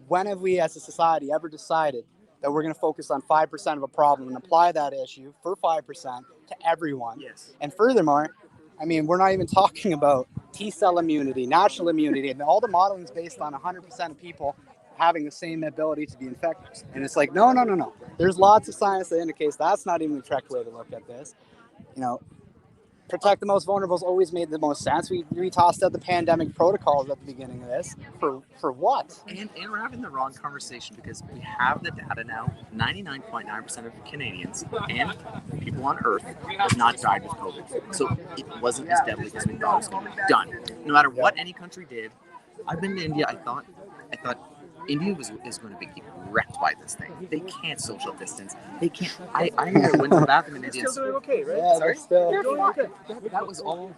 [SPEAKER 1] When have we as a society ever decided that we're going to focus on 5% of a problem and apply that issue for 5% to everyone?
[SPEAKER 17] Yes.
[SPEAKER 1] And furthermore, I mean, we're not even talking about T-cell immunity, natural immunity, and all the modeling is based on 100% of people having the same ability to be infected. And it's like, no. There's lots of science that indicates that's not even the correct way to look at this. You know, protect the most vulnerable has always made the most sense. We tossed out the pandemic protocols at the beginning of this. For what?
[SPEAKER 17] And we're having the wrong conversation because we have the data now. 99.9% of Canadians and people on Earth have not died with COVID. So it wasn't as deadly as we thought it was going to be. Done. No matter what any country did. I've been to India. I thought India is going to be wrecked by this thing. They can't social distance. They can't. I went to the bathroom in India.
[SPEAKER 8] Still doing okay, right?
[SPEAKER 1] Yeah,
[SPEAKER 17] Sorry?
[SPEAKER 1] still
[SPEAKER 8] doing okay.
[SPEAKER 17] That was all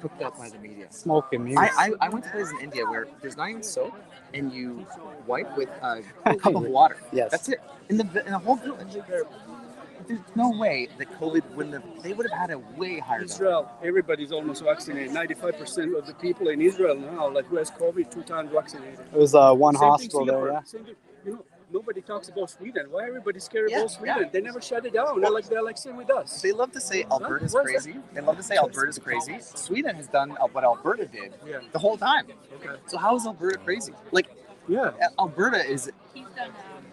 [SPEAKER 17] cooked up by the media.
[SPEAKER 1] Smoking mirrors.
[SPEAKER 17] I went to places in India where there's not even soap, and you wipe with a cup of water.
[SPEAKER 1] Yes.
[SPEAKER 17] That's it. In the whole village. There's no way that COVID wouldn't have. They would have had a way higher.
[SPEAKER 8] Israel, everybody's almost vaccinated. 95% of the people in Israel now, like who has COVID, 2 times vaccinated.
[SPEAKER 1] It was one
[SPEAKER 8] Same thing
[SPEAKER 1] hospital there,
[SPEAKER 8] Singapore.
[SPEAKER 1] yeah.
[SPEAKER 8] Same thing. You know, nobody talks about Sweden. Why everybody scared
[SPEAKER 17] Yeah,
[SPEAKER 8] about Sweden?
[SPEAKER 17] yeah.
[SPEAKER 8] They never shut it down. They're like same with us.
[SPEAKER 17] They love to say Alberta's
[SPEAKER 8] Where's
[SPEAKER 17] crazy. They love to say Alberta's crazy. Sweden has done what Alberta did the whole time.
[SPEAKER 8] Okay.
[SPEAKER 17] So how is Alberta crazy? Like,
[SPEAKER 8] yeah,
[SPEAKER 17] Alberta is. You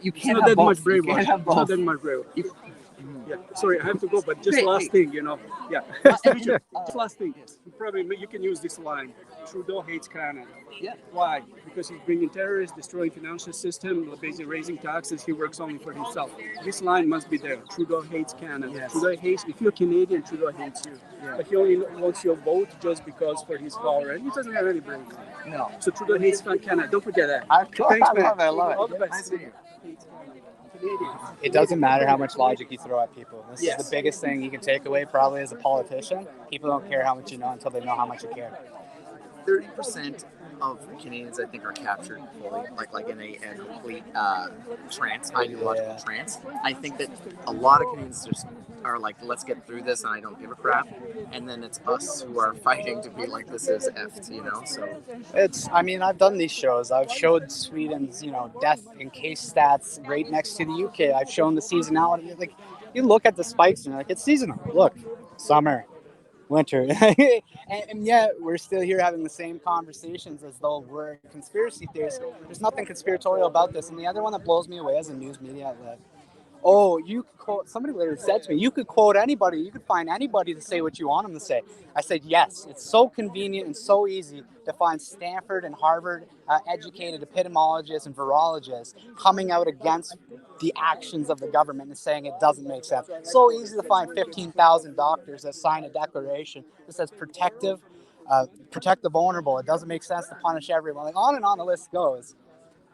[SPEAKER 8] It's
[SPEAKER 17] can't
[SPEAKER 8] not
[SPEAKER 17] have
[SPEAKER 8] that much
[SPEAKER 17] both. You can't
[SPEAKER 8] brainwash.
[SPEAKER 17] have
[SPEAKER 8] It's not
[SPEAKER 17] both.
[SPEAKER 8] that much brainwash. Yeah, sorry, I have to go, but just
[SPEAKER 17] Hey,
[SPEAKER 8] last
[SPEAKER 17] hey.
[SPEAKER 8] thing, you know. Yeah, just last thing. You can use this line. Trudeau hates Canada.
[SPEAKER 17] Yeah.
[SPEAKER 8] Why? Because he's bringing terrorists, destroying financial system, basically raising taxes. He works only for himself. This line must be there. Trudeau hates Canada.
[SPEAKER 17] Yes.
[SPEAKER 8] Trudeau hates. If you're Canadian, Trudeau hates you.
[SPEAKER 17] Yeah.
[SPEAKER 8] But he only wants your vote just because for his power, and he doesn't have any brains.
[SPEAKER 17] No.
[SPEAKER 8] So Trudeau hates Canada. Don't forget that.
[SPEAKER 1] Thanks, man.
[SPEAKER 8] I
[SPEAKER 1] love it.
[SPEAKER 8] All the best.
[SPEAKER 17] Nice to meet you.
[SPEAKER 1] It doesn't matter how much logic you throw at people. This
[SPEAKER 8] Yes.
[SPEAKER 1] is the biggest thing you can take away probably as a politician. People don't care how much you know until they know how much you care.
[SPEAKER 17] 30% of Canadians, I think, are captured fully, like in a complete trance, ideological trance. I think that a lot of Canadians just are like, let's get through this, and I don't give a crap. And then it's us who are fighting to be like, this is effed, you know. So
[SPEAKER 1] I've done these shows. I've showed Sweden's, death and case stats right next to the UK. I've shown the seasonality. Like, you look at the spikes and you're like, it's seasonal. Look, summer, winter. and yet we're still here having the same conversations as though we're conspiracy theorists. There's nothing conspiratorial about this. And the other one that blows me away as a news media outlet, you could quote, somebody later said to me, you could quote anybody, you could find anybody to say what you want them to say. I said, yes, it's so convenient and so easy to find Stanford and Harvard educated epidemiologists and virologists coming out against the actions of the government and saying it doesn't make sense. So easy to find 15,000 doctors that sign a declaration that says protect the vulnerable. It doesn't make sense to punish everyone. Like, on and on the list goes.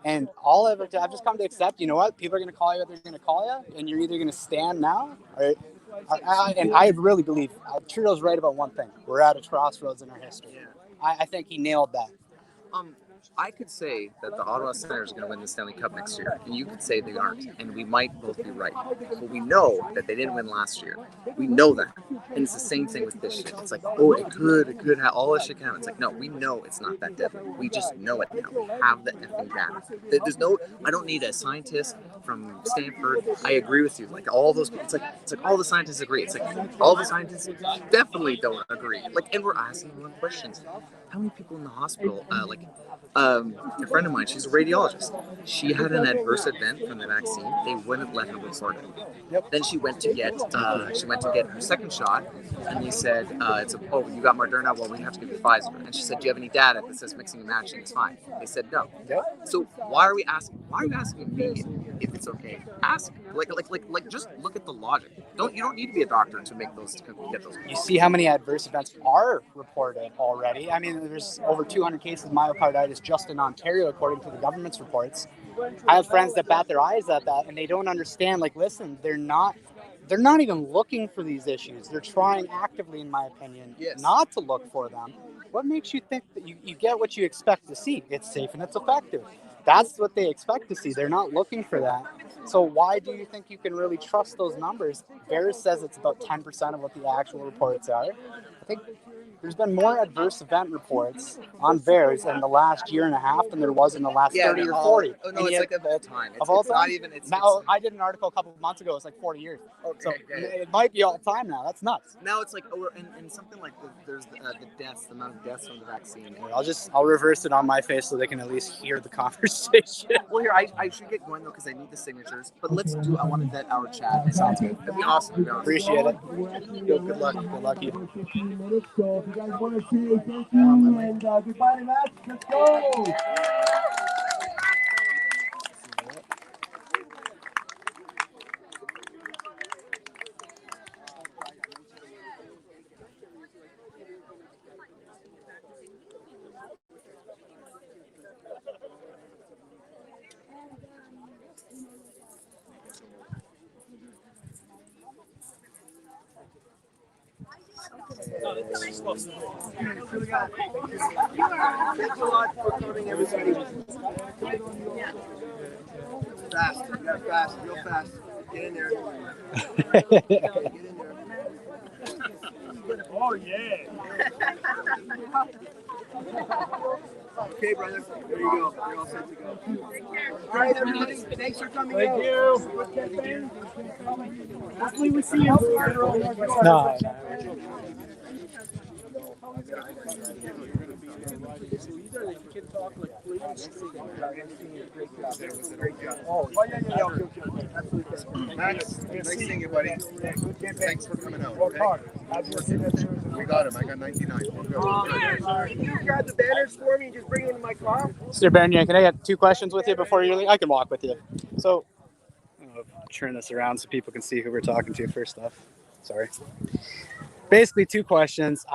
[SPEAKER 1] And I've just come to accept, you know what? People are going to call you what they're going to call you, and you're either going to stand now, and I really believe Trudeau's right about one thing. We're at a crossroads in our history. I think he nailed that.
[SPEAKER 17] I could say that the Ottawa Senators are going to win the Stanley Cup next year, and you could say they aren't, and we might both be right. But we know that they didn't win last year. We know that, and it's the same thing with this shit. It's like, oh, it could have all this shit can happen. It's like, no, we know it's not that deadly. We just know it now. We have the effing data. I don't need a scientist from Stanford. I agree with you. Like all those people, it's like all the scientists agree. It's like all the scientists definitely don't agree. Like, and we're asking them questions. How many people in the hospital? A friend of mine, she's a radiologist. She had an adverse event from the vaccine. They wouldn't let her report it. Yep. Then she went to get her second shot, and they said, you got Moderna. Well, we have to give you Pfizer. And she said, do you have any data that says mixing and matching is fine? They said no. Yep. So why are you asking me if it's okay? Ask. Like just look at the logic. You don't need to be a doctor to get those.
[SPEAKER 1] You see how many adverse events are reported already. I mean, there's over 200 cases of myocarditis just in Ontario, according to the government's reports. I have friends that bat their eyes at that, and they don't understand. Like, listen, they're not they're not even looking for these issues. They're trying actively, in my opinion, not to look for them. What makes you think that you get what you expect to see? It's safe and it's effective. That's what they expect to see. They're not looking for that. So why do you think you can really trust those numbers? Bears says it's about 10% of what the actual reports are. I think there's been more adverse event reports on bears in the last year and a half than there was in the last 30 or 40.
[SPEAKER 17] Oh, no, it's like of all time.
[SPEAKER 1] Of all time?
[SPEAKER 17] Not even.
[SPEAKER 1] Now, I did an article a couple of months ago. It's like 40 years. So it might be all time now. That's nuts.
[SPEAKER 17] Now it's like, and something like there's the deaths, the amount of deaths from the vaccine.
[SPEAKER 1] I'll reverse it on my face so they can at least hear the conversation.
[SPEAKER 17] Well, here, I should get going though because I need the signatures. But let's do. I want to vet our chat.
[SPEAKER 1] Sounds good.
[SPEAKER 17] That'd be awesome. To be honest.
[SPEAKER 1] Appreciate it.
[SPEAKER 2] Good luck.
[SPEAKER 1] Good luck, you.
[SPEAKER 2] 15 minutes. So if you guys want to say thank you and goodbye to Max, let's go.
[SPEAKER 16] Thank you a lot for coming, everybody. Fast, you got fast, real fast. Get in there. Get in there.
[SPEAKER 10] Oh, yeah.
[SPEAKER 16] Okay, brother. There you go. You're all set to go. All right, everybody. Thanks for coming.
[SPEAKER 10] Thank you.
[SPEAKER 16] Hopefully we see you.
[SPEAKER 1] No.
[SPEAKER 16] Oh, yeah. Okay. Absolutely. Max, nice seeing you, buddy. Thanks for coming out.
[SPEAKER 10] Work hard.
[SPEAKER 16] We got him. I got 99. Can you grab the banners for me and just bring it into my car?
[SPEAKER 1] Mr. Bernier, can I get 2 questions with you before you leave? I can walk with you. So, I'll turn this around so people can see who we're talking to first off. Sorry. Basically, 2 questions.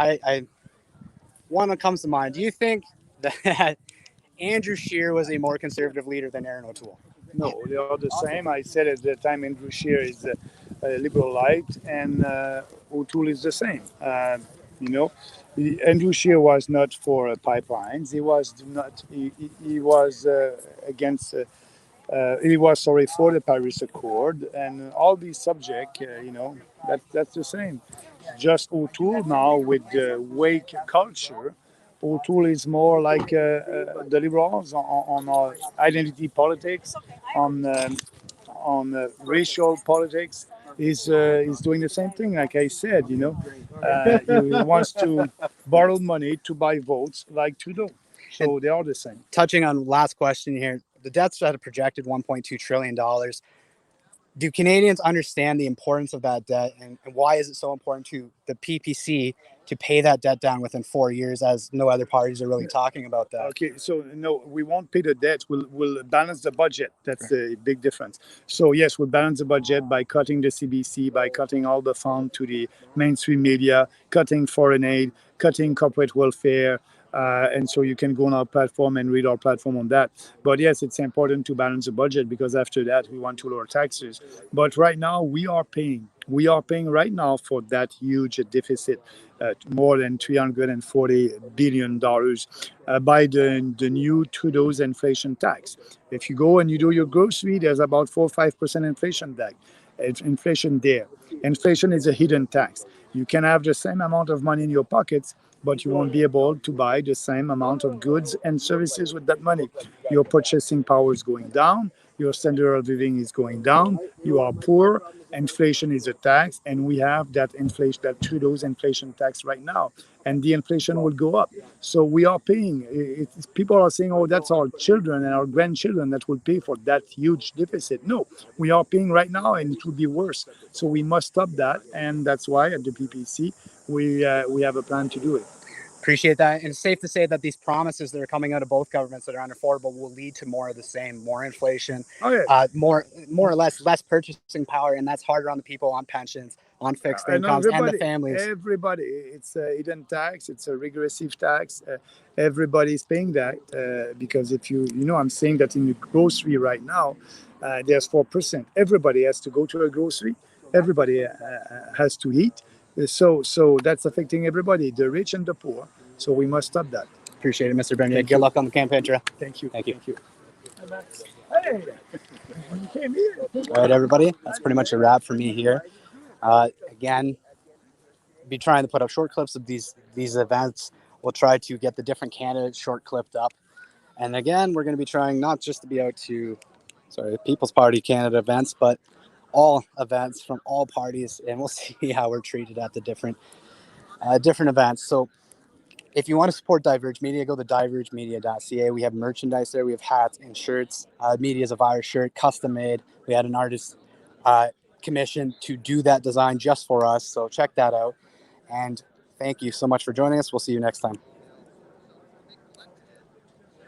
[SPEAKER 1] One that comes to mind. Do you think that Andrew Scheer was a more conservative leader than Aaron O'Toole?
[SPEAKER 10] No, they are the same. I said at the time Andrew Scheer is a liberal light and O'Toole is the same. Andrew Scheer was not for pipelines. He was not. He was against. He was for the Paris Accord and all these subjects. That's the same. Just O'Toole now with the wake culture. O'Toole is more like the liberals on identity politics, on racial politics. He's doing the same thing. Like I said, he wants to borrow money to buy votes like Trudeau. So they are the same.
[SPEAKER 1] Touching on last question here, the debt's at a projected $1.2 trillion. Do Canadians understand the importance of that debt, and why is it so important to the PPC to pay that debt down within 4 years, as no other parties are really talking about that?
[SPEAKER 10] Okay, so no, we won't pay the debt. We'll balance the budget. That's the big difference. So yes, we'll balance the budget by cutting the CBC, by cutting all the funds to the mainstream media, cutting foreign aid, cutting corporate welfare. And so you can go on our platform and read our platform on that. But yes, it's important to balance the budget because after that, we want to lower taxes. But right now, we are paying right now for that huge deficit, more than $340 billion by the new Trudeau's inflation tax. If you go and you do your grocery, there's about 4 or 5% inflation there. Inflation is a hidden tax. You can have the same amount of money in your pockets, but you won't be able to buy the same amount of goods and services with that money. Your purchasing power is going down. Your standard of living is going down. You are poor. Inflation is a tax, and we have that Trudeau's inflation tax right now, and the inflation will go up. So we are paying. People are saying, "Oh, that's our children and our grandchildren that will pay for that huge deficit." No, we are paying right now, and it will be worse. So we must stop that, and that's why at the PPC we have a plan to do it.
[SPEAKER 1] Appreciate that. And it's safe to say that these promises that are coming out of both governments that are unaffordable will lead to more of the same, more inflation, more or less purchasing power, and that's harder on the people on pensions, on fixed incomes, and the families.
[SPEAKER 10] Everybody, it's a hidden tax, it's a regressive tax. Everybody's paying that because if I'm saying that in the grocery right now, there's 4%. Everybody has to go to a grocery. everybody has to eat. So that's affecting everybody, the rich and the poor. So we must stop that.
[SPEAKER 1] Appreciate it, Mr. Bernier.
[SPEAKER 10] Thank
[SPEAKER 1] Good
[SPEAKER 10] you.
[SPEAKER 1] luck on the campaign trail.
[SPEAKER 10] Thank you.
[SPEAKER 1] Thank you.
[SPEAKER 10] Thank you. Hey, you came here.
[SPEAKER 1] All right, everybody. That's pretty much a wrap for me here. Again, be trying to put up short clips of these events. We'll try to get the different candidates short clipped up. And again, we're going to be trying not just to be out to, People's Party Canada events, but all events from all parties, and we'll see how we're treated at the different events. So if you want to support Diverge Media, go to divergemedia.ca. We have merchandise there. We have hats and shirts. Media's a virus shirt, custom made. We had an artist commissioned to do that design just for us. So check that out. And thank you so much for joining us. We'll see you next time.